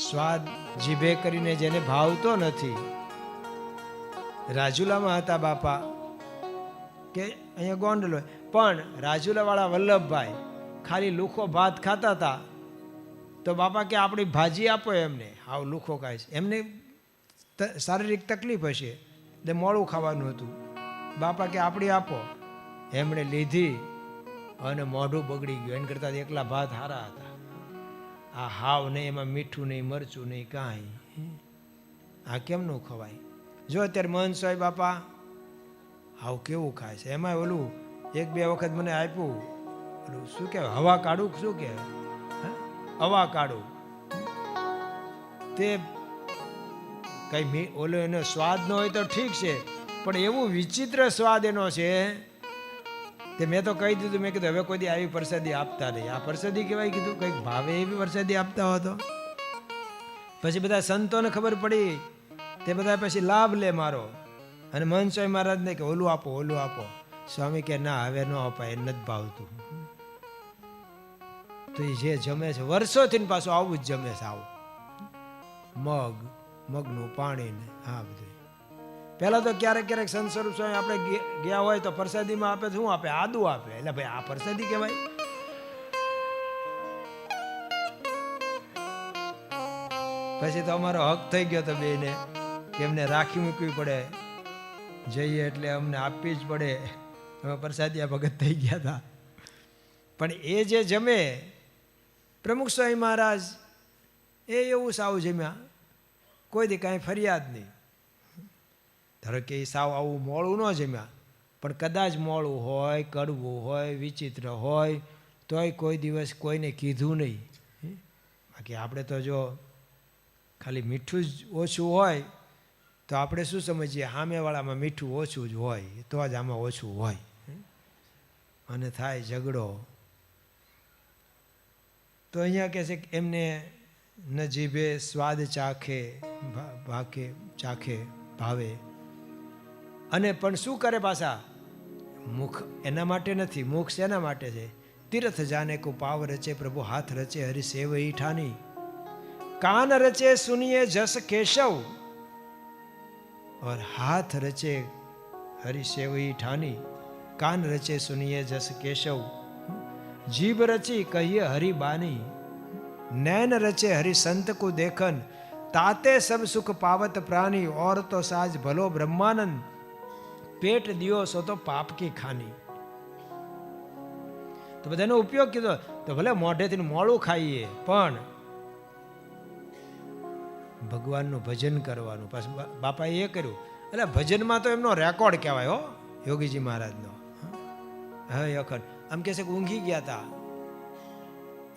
સ્વાદ જીભે કરીને જેને ભાવતો નથી. રાજુલામાં હતા બાપા, કે અહીંયા ગોંડલ હોય, પણ રાજુલાવાળા વલ્લભભાઈ ખાલી લુખો ભાત ખાતા હતા તો બાપા કે આપણી ભાજી આપો એમને. હાવ લુખો ખાય છે, એમને શારીરિક તકલીફ હશે એટલે મોડું ખાવાનું હતું. બાપા કે આપણી આપો, એમણે લીધી અને મોઢું બગડી ગયું. એને કરતાં એકલા ભાત સારા હતા. આ હાવ નહીં, એમાં મીઠું નહીં, મરચું નહીં, કાંઈ. આ કેમનું ખવાય? જો અત્યારે મહંત સ્વામી બાપા હાવ કેવું ખાય છે. એમાં ઓલું એક બે વખત મને આપ્યું, ઓલું શું કહેવાય, હવા કાઢું, શું કહેવાય, હવા કાઢું. તે કઈ ઓલો એનો સ્વાદ ન હોય તો ઠીક છે, પણ એવું વિચિત્ર સ્વાદ એનો છે. તે મેં તો કહી દીધું, મેં કીધું હવે કોઈ દી આવી પ્રસાદી આપતા નહીં. આ પ્રસાદી કહેવાય? કીધું કંઈક ભાવે એવી પ્રસાદી આપતા હો તો. પછી બધા સંતોને ખબર પડી, તે બધા પછી લાભ લે મારો. અને મહંત સ્વામી મહારાજને કે ઓલું આપો, ઓલું આપો. સ્વામી કે ના, હવે ન અપાય, એ નથી ભાવતું. તો એ જે જમે છે વર્ષોથી પાછું આવું જ જમે છે. આવું મગનું પાણી ને આ બધું. પહેલા તો ક્યારેક ક્યારેક સંત સ્વરૂપ સ્વામી આપણે ગયા હોય તો પ્રસાદીમાં આપે, શું આપે? આદુ આપે. એટલે ભાઈ આ પ્રસાદી કહેવાય? પછી તો અમારો હક થઈ ગયો તો બેને કે એમને રાખી મૂકવી પડે, જઈએ એટલે અમને આપવી જ પડે. અમે પ્રસાદિયા ભગત થઈ ગયા હતા. પણ એ જે જમે પ્રમુખ સ્વામી મહારાજ, એ એવું સાવ જમ્યા, કોઈ દી કાંઈ ફરિયાદ નહીં. ધારો કે એ સાવ આવું મોડું ન જમ્યા, પણ કદાચ મોડું હોય, કડવું હોય, વિચિત્ર હોય, તોય કોઈ દિવસ કોઈને કીધું નહીં. બાકી આપણે તો જો ખાલી મીઠું જ ઓછું હોય તો આપણે શું સમજીએ, સામેવાળામાં મીઠું ઓછું જ હોય તો જ આમાં ઓછું હોય, અને થાય ઝઘડો. તો અહીંયા કહે છે કે એમને ન જીભે સ્વાદ ચાખે, ભાવે. અને પણ શું કરે પાછા? મુખ એના માટે નથી, મુખ શેના માટે છે? તીર્થ જાને કો પાવ રચે, પ્રભુ હાથ રચે, હરિ સેવ ઠાની. कान रचे सुनिए जस केशव, और हाथ रचे हरि सेवई ठानी. कान रचे सुनिए जस केशव, जीभ रची कहिए हरि बानी. नैन रचे हरि संत को देखन, ताते सब सुख पावत प्राणी. और तो साज भलो ब्रह्मानंद, पेट दियो सो तो पाप की खानी. तो बधानो उपयोग कीधो तो भले मोढेथी मोड़ું ખાઈએ, પણ ભગવાનનું ભજન કરવાનું. પાછું બાપાએ એ કર્યું. એટલે ભજનમાં તો એમનો રેકોર્ડ કહેવાય હો, યોગીજી મહારાજનો. હવે અખંડ આમ કહે છે કે ઊંઘી ગયા હતા,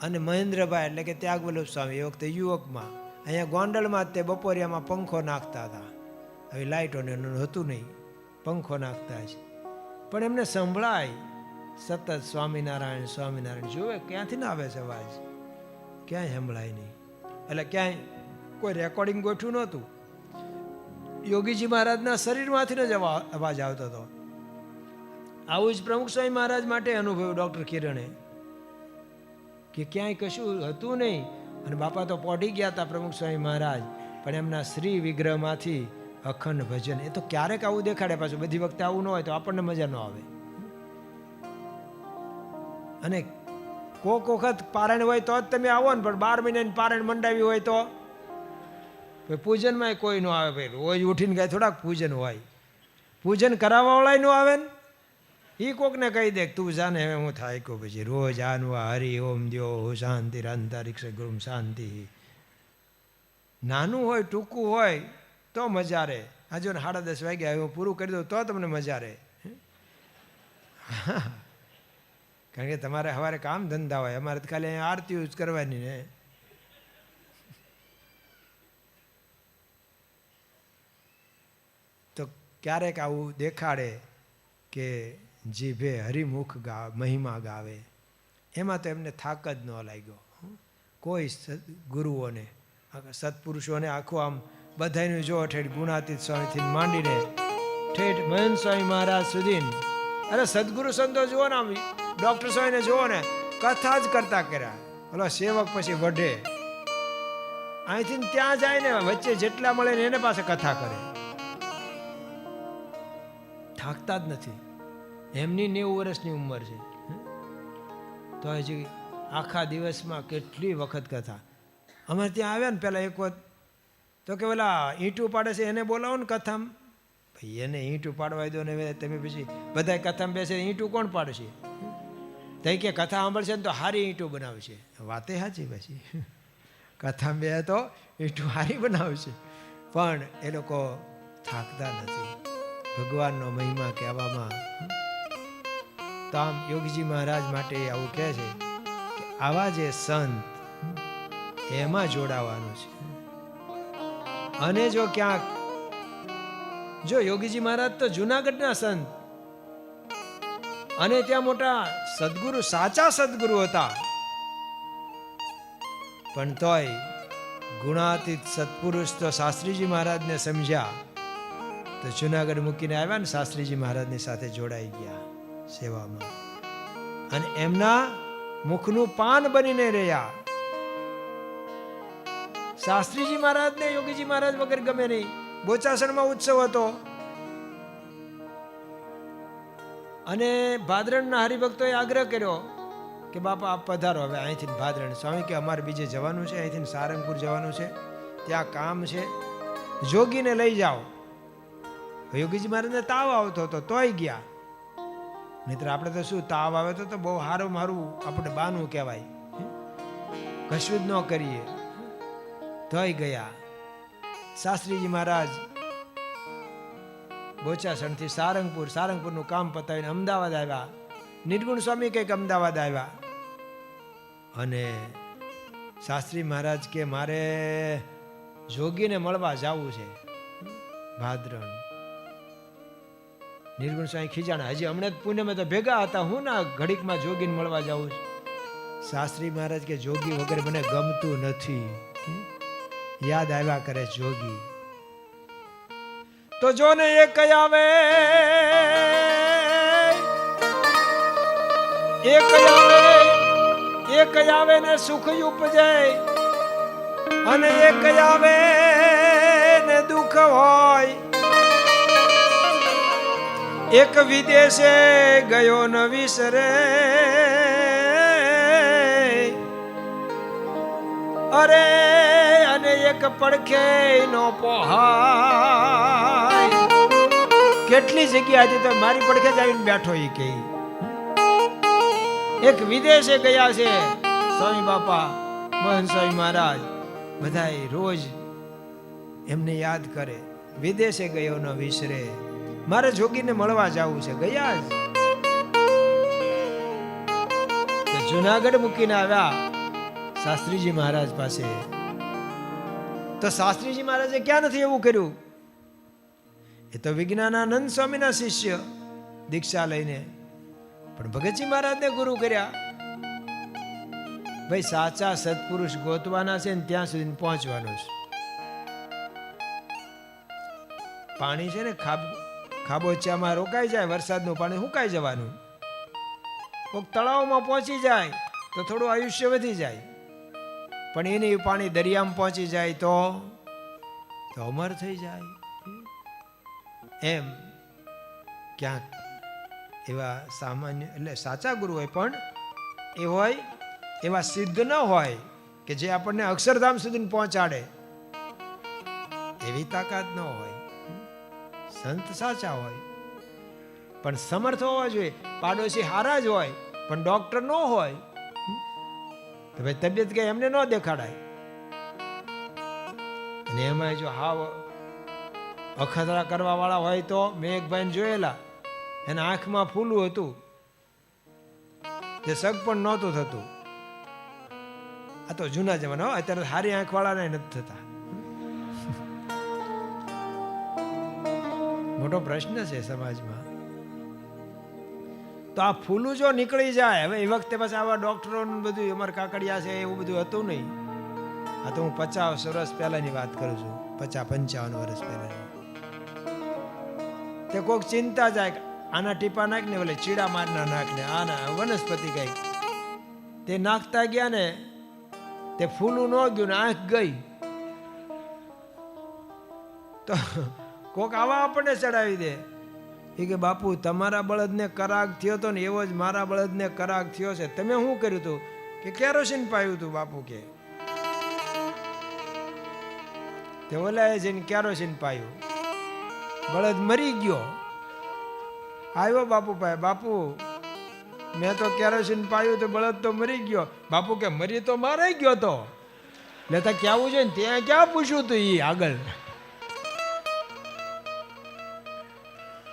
અને મહેન્દ્રભાઈ એટલે કે ત્યાગવલ્લભ સ્વામી એ વખતે યુવકમાં અહીંયા ગોંડલમાં તે બપોરિયામાં પંખો નાખતા હતા. હવે લાઇટોને હતું નહીં, પંખો નાખતા છે. પણ એમને સંભળાય સતત સ્વામિનારાયણ સ્વામિનારાયણ. જોવે ક્યાંથી ના આવે છે અવાજ, ક્યાંય સંભળાય નહીં. એટલે ક્યાંય કોઈ રેકોર્ડિંગ ગોઠવું નહોતું. યોગીજી મહારાજના શરીરમાંથી જ અવાજ આવતો હતો. આવું જ પ્રમુખ સ્વામી મહારાજ માટે અનુભવ્યું ડૉક્ટર કિરણે, કે ક્યાંય કશું હતું નહીં. અને બાપા તો પોઢી ગયા હતા પ્રમુખ સ્વામી મહારાજ, પણ એમના શ્રી વિગ્રહમાંથી અખંડ ભજન. એ તો ક્યારેક આવું દેખાડે, પાછું બધી વખતે આવું ન હોય તો આપણને મજા ન આવે. અને કોક વખત પારાયણ હોય તો જ તમે આવો ને, પણ 12 મહિનાની પારાયણ મંડાવી હોય તો પૂજનમાં કોઈ ન આવે. ભાઈ રોજ ઉઠીને કાંઈ થોડાક પૂજન હોય, પૂજન કરાવવાવાળા ન આવે ને. એ કોકને કહી દે તું જાને હવે હું થાય કહું, પછી રોજ આનું હરિ ઓમ દ્યો શાંતિ અંતરિક્ષ ગુરુમ શાંતિ. નાનું હોય, ટૂંકું હોય તો મજા રહે. આ જો 10:30 વાગ્યા હું પૂરું કરી દઉં તો તમને મજા રહે. કારણ કે તમારે સવારે કામ ધંધા હોય, અમારે તો ખાલી અહીંયા આરતી જ કરવાની ને. તો ક્યારેક આવું દેખાડે કે જીભે હરિમુખ મહિમા ગાવે, એમાં તો એમને થાક જ ન લાગ્યો. કોઈ ગુરુઓને સત્પુરુષોને આખું આમ બધાનું જો ઠેઠ ગુણાતીત સ્વામીથી માંડીને ઠેઠ મહંત સ્વામી મહારાજ સુધી, અરે સદગુરુ સંતો જુઓ ને, આમ ડોક્ટર સ્વામીને જુઓ ને, કથા જ કરતા કર્યા. ઓલો સેવક પછી વઢે, અહીંથી ત્યાં જાય ને વચ્ચે જેટલા મળે ને એને પાસે કથા કરે, થાકતા જ નથી. એમની 90 વર્ષની ઉંમર છે, તો હજી આખા દિવસમાં કેટલી વખત કથા. અમે ત્યાં આવ્યા ને પેલા એક વખત તો કે પેલા ઈંટું પાડે છે એને બોલાવો ને કથામાં. ભાઈ એને ઈંટું પાડવા દો ને તમે પછી બધા કથામાં બેસે, ઈંટું કોણ પાડશે? તે કે કથા સાંભળશે ને તો હારી ઈંટું બનાવશે. વાતે સાચી, પછી કથામાં બે તો ઈંટું હારી બનાવશે, પણ એ લોકો થાકતા નથી. ભગવાનનો મહિમા કહેવામાં તો આમ યોગીજી મહારાજ માટે આવું કહે છે કે આવા જે સંત એમાં જોડાવાનું છે. અને જો ક્યાંક જો યોગીજી મહારાજ તો જુનાગઢના સંત, અને ત્યાં મોટા સદગુરુ, સાચા સદગુરુ હતા, પણ તોય ગુણાતીત સત્પુરુષ તો શાસ્ત્રીજી મહારાજને સમજ્યા તો જુનાગઢ મૂકીને આવ્યા ને શાસ્ત્રીજી મહારાજની સાથે જોડાઈ ગયા સેવામાં, અને એમના મુખનું પાન બનીને રહ્યા. શાસ્ત્રીજી મહારાજને યોગીજી મહારાજ વગર ગમે નહીં. બોચાસણમાં ઉત્સવ હતો અને ભાદરણના હરિભક્તોએ આગ્રહ કર્યો કે બાપા આપ પધારો હવે અહીંથી ભાદરણ. સ્વામી કે અમારે બીજે જવાનું છે, અહીંથી સારંગપુર જવાનું છે, ત્યાં કામ છે, જોગીને લઈ જાઓ. યોગીજી મહારાજને તાવ આવતો હતો તોય ગયા. મિત્ર આપણે તો શું, તાવ આવે તો બહુ સારું મારું આપણે બાનું કહેવાય, કશું જ ન કરીએ, તોય ગયા. શાસ્ત્રીજી મહારાજ બોચાસણથી સારંગપુર, સારંગપુરનું કામ પતાવીને અમદાવાદ આવ્યા. નિર્ગુણ સ્વામી કંઈક અમદાવાદ આવ્યા, અને શાસ્ત્રી મહારાજ કે મારે જોગીને મળવા જવું છે ભાદરણ. નિર્ગુણ સ્વામી ખીજાણા, હજી હમણાં જ પુણ્યમાં તો ભેગા હતા, હું ના ઘડીકમાં જોગીને મળવા જાઉં છું. શાસ્ત્રી મહારાજ કે જોગી વગર મને ગમતું નથી, યાદ આવ્યા કરે જોગી. તો જો ને એક આવે, એક આવે ને સુખ ઉપજે, અને એક આવે ને દુઃખ હોય. એક વિદેશે ગયો ન વિસરે, અરે અને એક પડખે નો પોહાય. કેટલી જગ્યા હતી તો મારી પડખે જ આવીને બેઠો એ કે એક વિદેશે ગયા છે સ્વામી બાપા, મહંત સ્વામી મહારાજ, બધા રોજ એમને યાદ કરે. વિદેશે ગયો ન વિસરે, મારે જોગીને મળવા જવું છે. ગયા જ જુનાગઢ મૂકીને આવ્યા શાસ્ત્રીજી મહારાજ પાસે. તો શાસ્ત્રીજી મહારાજે ક્યાં નથી એવું કર્યું? એ તો વિજ્ઞાનાનંદ સ્વામીના શિષ્ય દીક્ષા લઈને, પણ ભગતજી મહારાજને ગુરુ કર્યા. ભાઈ સાચા સત્પુરુષ ગોતવાના છે ને ત્યાં સુધી પહોંચવાનું છે. પાણી છે ને ખાબોચિયામાં રોકાઈ જાય, વરસાદનું પાણી સુકાઈ જવાનું. કોઈક તળાવમાં પહોંચી જાય તો થોડું આયુષ્ય વધી જાય, પણ એની પાણી દરિયામાં પહોંચી જાય તો અમર થઈ જાય. એમ ક્યાંક એવા સામાન્ય, એટલે સાચા ગુરુ હોય પણ એ હોય એવા સિદ્ધ ન હોય કે જે આપણને અક્ષરધામ સુધી પહોંચાડે, એવી તાકાત ન હોય. સંત સાચા હોય પણ સમર્થ હોવા જોઈએ. પાડોશી હારા જ હોય પણ ડોક્ટર ન હોય તો ભાઈ તબિયત કઈ એમને ન દેખાડાય. અને એમાં જો હાવ અખતરા કરવા વાળા હોય તો મેં એક ભાઈને જોયેલા, એના આંખમાં ફૂલું હતું, તે સગ પણ નહોતું થતું. આ તો જૂના જમાના, અત્યારે હારી આંખ વાળાને નથી થતા. મોટો પ્રશ્ન છે સમાજમાં. તો આ ફૂલું જો નીકળી જાય, હવે એ વખતે પછી આવા ડોક્ટરોનું બધું અમારે કાકડિયા છે એવું બધું હતું નહીં. આ તો હું 50 વર્ષ પહેલાની વાત કરું છું, 50-55 વર્ષ પહેલાની. તે કોઈક ચિંતા જાય, આના ટીપા નાખ ને ઓલે ચીડા મારના નાખ ને આના વનસ્પતિ કઈ તે નાખતા ગયા ને તે ફૂલું ન ગયું ને આંખ ગઈ. તો કોક આવા આપણને ચડાવી દે એ કે બાપુ તમારા બળદને કરાગ થયો હતો ને એવો જ મારા બળદને કરાગ થયો છે. તમે શું કર્યું હતું? કે કેરોસીન પાયું હતું બાપુ. કે તે ઓલાએ જઈને કેરોસીન પાયું, બળદ મરી ગયો. આવ્યો બાપુ પાસે, બાપુ મેં તો કેરોસીન પાયું તો બળદ તો મરી ગયો. બાપુ કે મરી તો મારાઈ ગયો તો લેતા કેવું છે ને ત્યાં ક્યાં પૂછ્યું તું ઈ આગળ.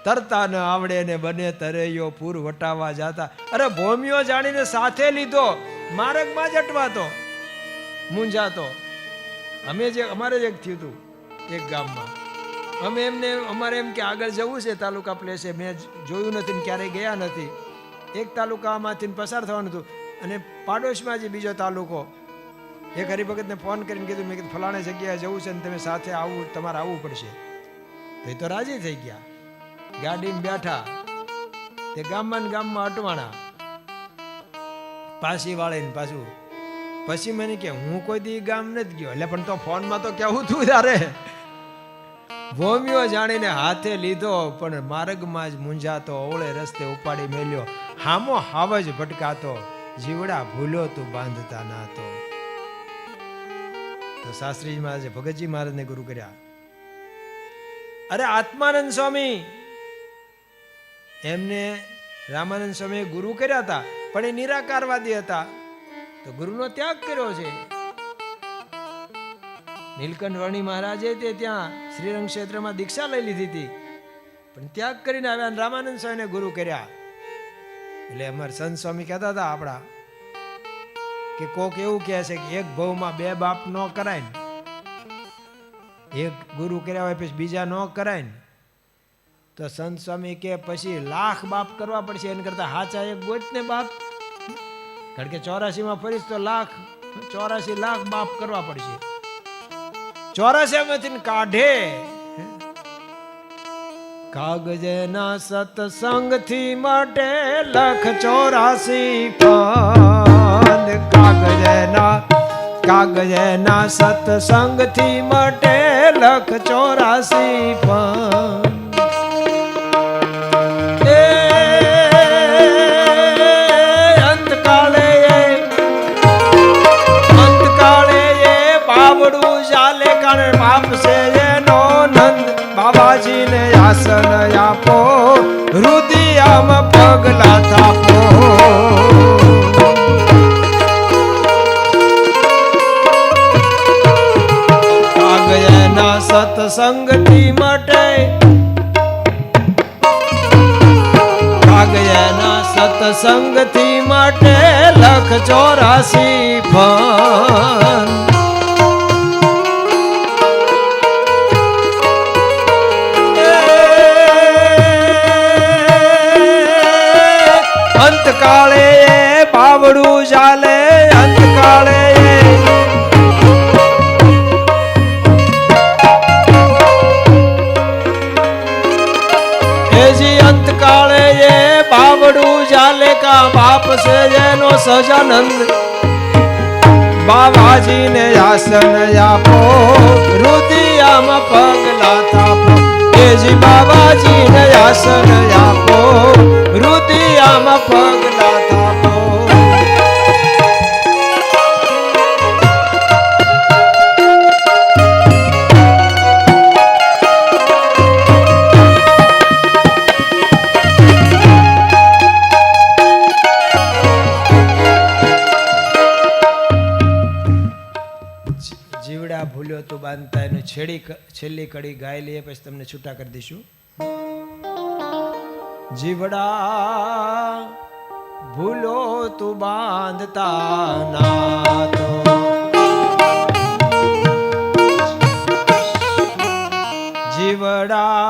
તરતા ન આવડે ને બને તરૈયો પૂર વટાવા જાતા. અરે ભોમિયો જાણીને સાથે લીધો, માર્ગમાં જ અટવાતો મૂંઝાતો. અમારે જ એક થયું હતું એક ગામમાં. અમે એમને અમારે એમ કે આગળ જવું છે તાલુકા પ્લેસે, મેં જોયું નથી ને ક્યારેય ગયા નથી. એક તાલુકામાંથી પસાર થવાનું હતું અને પાડોશમાં જ બીજો તાલુકો. એક હરિભગતને ફોન કરીને કીધું, મેં કીધું ફલાણે જગ્યાએ જવું છે ને તમે સાથે આવવું, તમારે આવવું પડશે. તો એ તો રાજી થઈ ગયા, ગાડીમાં બેઠા. તે ગામમાં અટવાણા પાછી વાળીને પાછું. પછી મને કે હું કોઈ દી ગામ નથી ગયો. એટલે પણ તો ફોનમાં તો કેવું તું તારે. ભોમિયો જાણીને હાથે લીધો પણ માર્ગમાં જ મૂંઝાતો, ઓળે રસ્તે ઉપાડી મેલ્યો. હામો હાવ જ ભટકાતો, જીવડા ભૂલો તું બાંધતા નાતો. તો શાસ્ત્રીજી મહારાજે ભગતજી મહારાજને ગુરુ કર્યા. અરે આત્માનંદ સ્વામી એમને રામાનંદ સ્વામીએ ગુરુ કર્યા હતા, પણ એ નિરાકારવાદી હતા. તો ગુરુનો ત્યાગ કર્યો છે. નીલકંઠ વર્ણી મહારાજે તે ત્યાં શ્રીરંગ ક્ષેત્રમાં દીક્ષા લઈ લીધી હતી, પણ ત્યાગ કરીને આવ્યા. રામાનંદ સ્વામીને ગુરુ કર્યા. એટલે અમારા સંત સ્વામી કહેતા હતા આપણા કે કોક એવું કહે છે કે એક ભવમાં 2 બાપ ન કરાય ને, એક ગુરુ કર્યા હોય પછી બીજા ન કરાય ને. તો સંત સ્વામી કે પછી 1,00,000 બાપ કરવા પડશે, એને કરતા હાચા એક ગોતને બાપ. કારણ કે 84માં ફરીશ તો 84,00,000 બાપ કરવા પડશે. 84 માંથી કાઢે કાગજના સત્સંગથી માટે 184 પાંદ. કાગજના સત્સંગથી માટે 184 પાંદ. બાપ છે એનો નંદ, બાબાજીને આસન આપો, હૃદયમાં પગલા થાપો. કાગયના સત્સંગથી માટે, કાગયના સત્સંગથી માટે 184 ફન. અંતકાળે બાવડું ચાલે, અંતકાળે એજી અંતકાળે બાવડું ચાલે. કા બાપ છે એનો સજાનંદ, બાબાજીને આસન આપો, હૃદયમાં પગલા થાપો. એજી બાબાજીને આસન આપો, હૃદયમાં પગલા થાપો. જીવડા ભૂલ્યો તું બાંધતા એનું છેલ્લી કડી ગાઈ લઈએ, પછી તમને છૂટા કરી દઈશું. જીવડા ભૂલો તું બાંધતા ના તો, જીવડા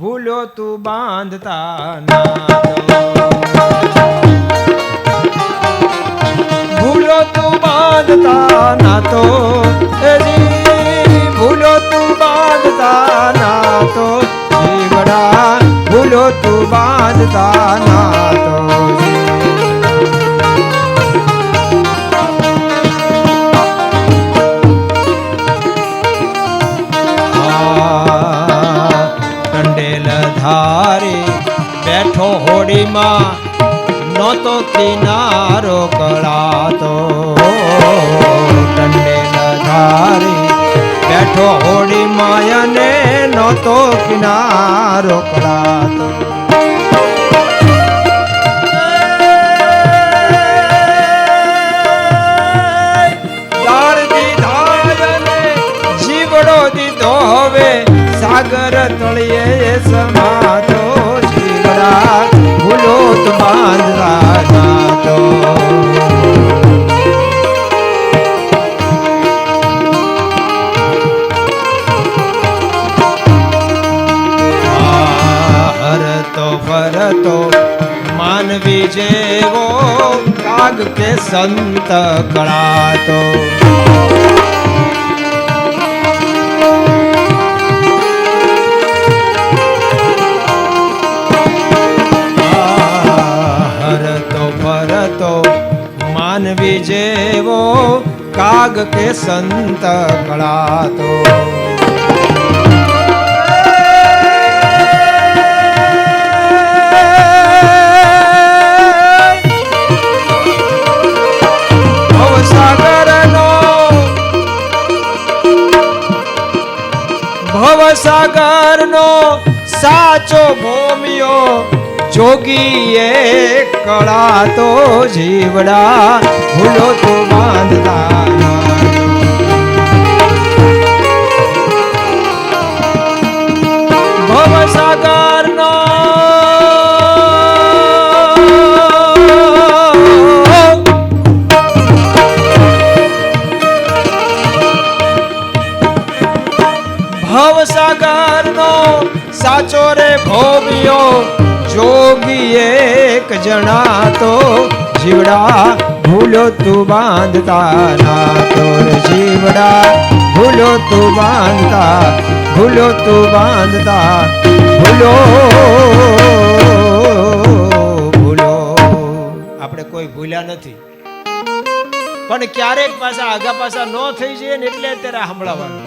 ભૂલો ભૂલ્યો તું બાંધતા નાતો, ભૂલ્યો તું બાંધતા નાતો, ભૂલ્યો તું બાંધતા નાતો, જીવડા ભૂલ્યો તું બાંધતા નાતો. કંડેલ ધારી બેઠો હોડીમાં નહોતો કિનારો કળાતો, કંડેલ ધારી બેઠો હોડીમાં અને નહોતો કિનારો કળાતો. દાળ દીધા અને જીવડો દીધો હવે સાગર તળિયે સમાતો, જીવડા ભૂલો તો બાંધવા નાતો. હરતો ફરતો માનવી જેવો કાગ કે સંત કળાતો, ફરતો માનવી જેવો કાગ કે સંત કળાતો. ભવસાગરનો સાચો ભોમિયો જોગીએ કળાતો, જીવડા ભૂલો તો બાંધતા ભવસાગરનો ભવસાગરનો સાચો રે ભોમિયો જોગી એક જણાતો, જીવડા ભૂલો તું બાંધતા નાતો, જીવડા ભૂલો તું બાંધતા, ભૂલો તું બાંધતા, ભૂલો ભૂલો. આપણે કોઈ ભૂલ્યા નથી, પણ ક્યારેક પાછા આગા પાછા ન થઈ જાય ને એટલે અત્યારે સાંભળવાનું.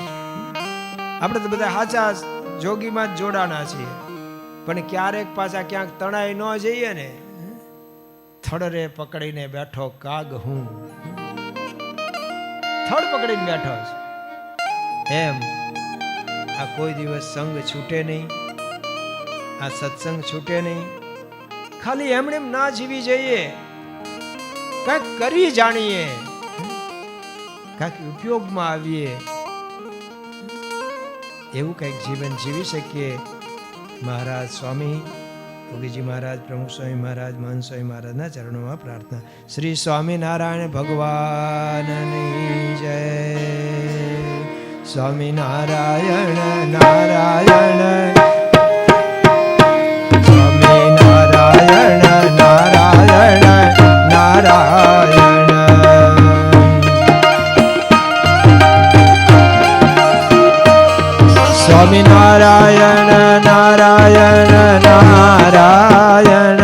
આપણે તો બધા સાચા જોગીમાં જ જોડાણા છીએ, પણ ક્યારેક પાછા ક્યાંક તણાઈ ન જઈએ ને, થડરે પકડીને બેઠો કાગ હું, થડ પકડીને બેઠો છે એમ. આ કોઈ દિવસ સંગ છૂટે નહીં, આ સત્સંગ છૂટે નહીં. ખાલી એમણે ના જીવી જઈએ, કંઈક કરી જાણીએ, કંઈક ઉપયોગમાં આવીએ, એવું કંઈક જીવન જીવી શકીએ. મહારાજ સ્વામી યોગીજી મહારાજ, પ્રમુખ સ્વામી મહારાજ, મહંત સ્વામી મહારાજના ચરણોમાં પ્રાર્થના. શ્રી સ્વામિનારાયણ ભગવાનની જય. સ્વામિનારાયણ નારાયણ, સ્વામિનારાયણ નારાયણ નારાયણ, સ્વામિનારાયણ નારાયણ નારાયણ,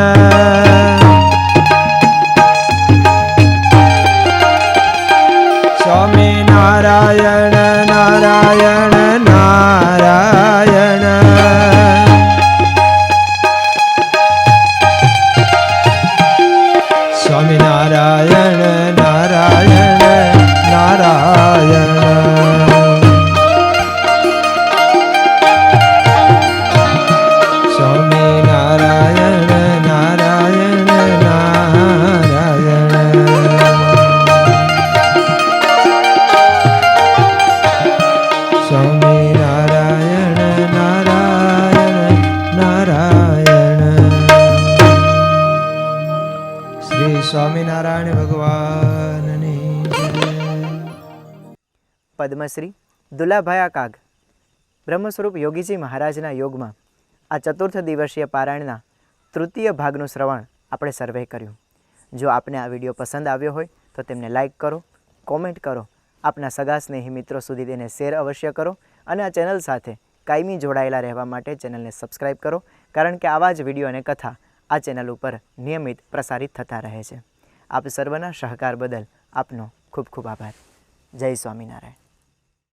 સ્વામિનારાયણ નારાયણ નારાયણ, સ્વામિનારાયણ નારાયણ નારાયણ, સ્વામિનારાયણ નારાયણ નારાયણ, સ્વામિનારાયણ નારાયણ નારાયણ. શ્રી સ્વામિનારાયણ ભગવાનની જય. પદ્મશ્રી દુલાભાયા કાગ બ્રહ્મ સ્વરૂપ યોગીજી મહારાજના યોગમાં આ ચતુર્થ દિવસીય પારાયણના તૃતીય ભાગનું શ્રવણ આપણે સર્વે કર્યું. જો આપને આ વિડીયો પસંદ આવ્યો હોય તો તેમને લાઈક કરો, કોમેન્ટ કરો, આપના સગા સ્નેહી મિત્રો સુધી તેને શેર અવશ્ય કરો અને આ ચેનલ સાથે કાયમી જોડાયેલા રહેવા માટે ચેનલને સબસ્ક્રાઈબ કરો, કારણ કે આવા જ વિડીયો અને કથા આ ચેનલ ઉપર નિયમિત પ્રસારિત થતા રહે છે. આપ સર્વના સહકાર બદલ આપનો ખૂબ ખૂબ આભાર. જય સ્વામિનારાયણ.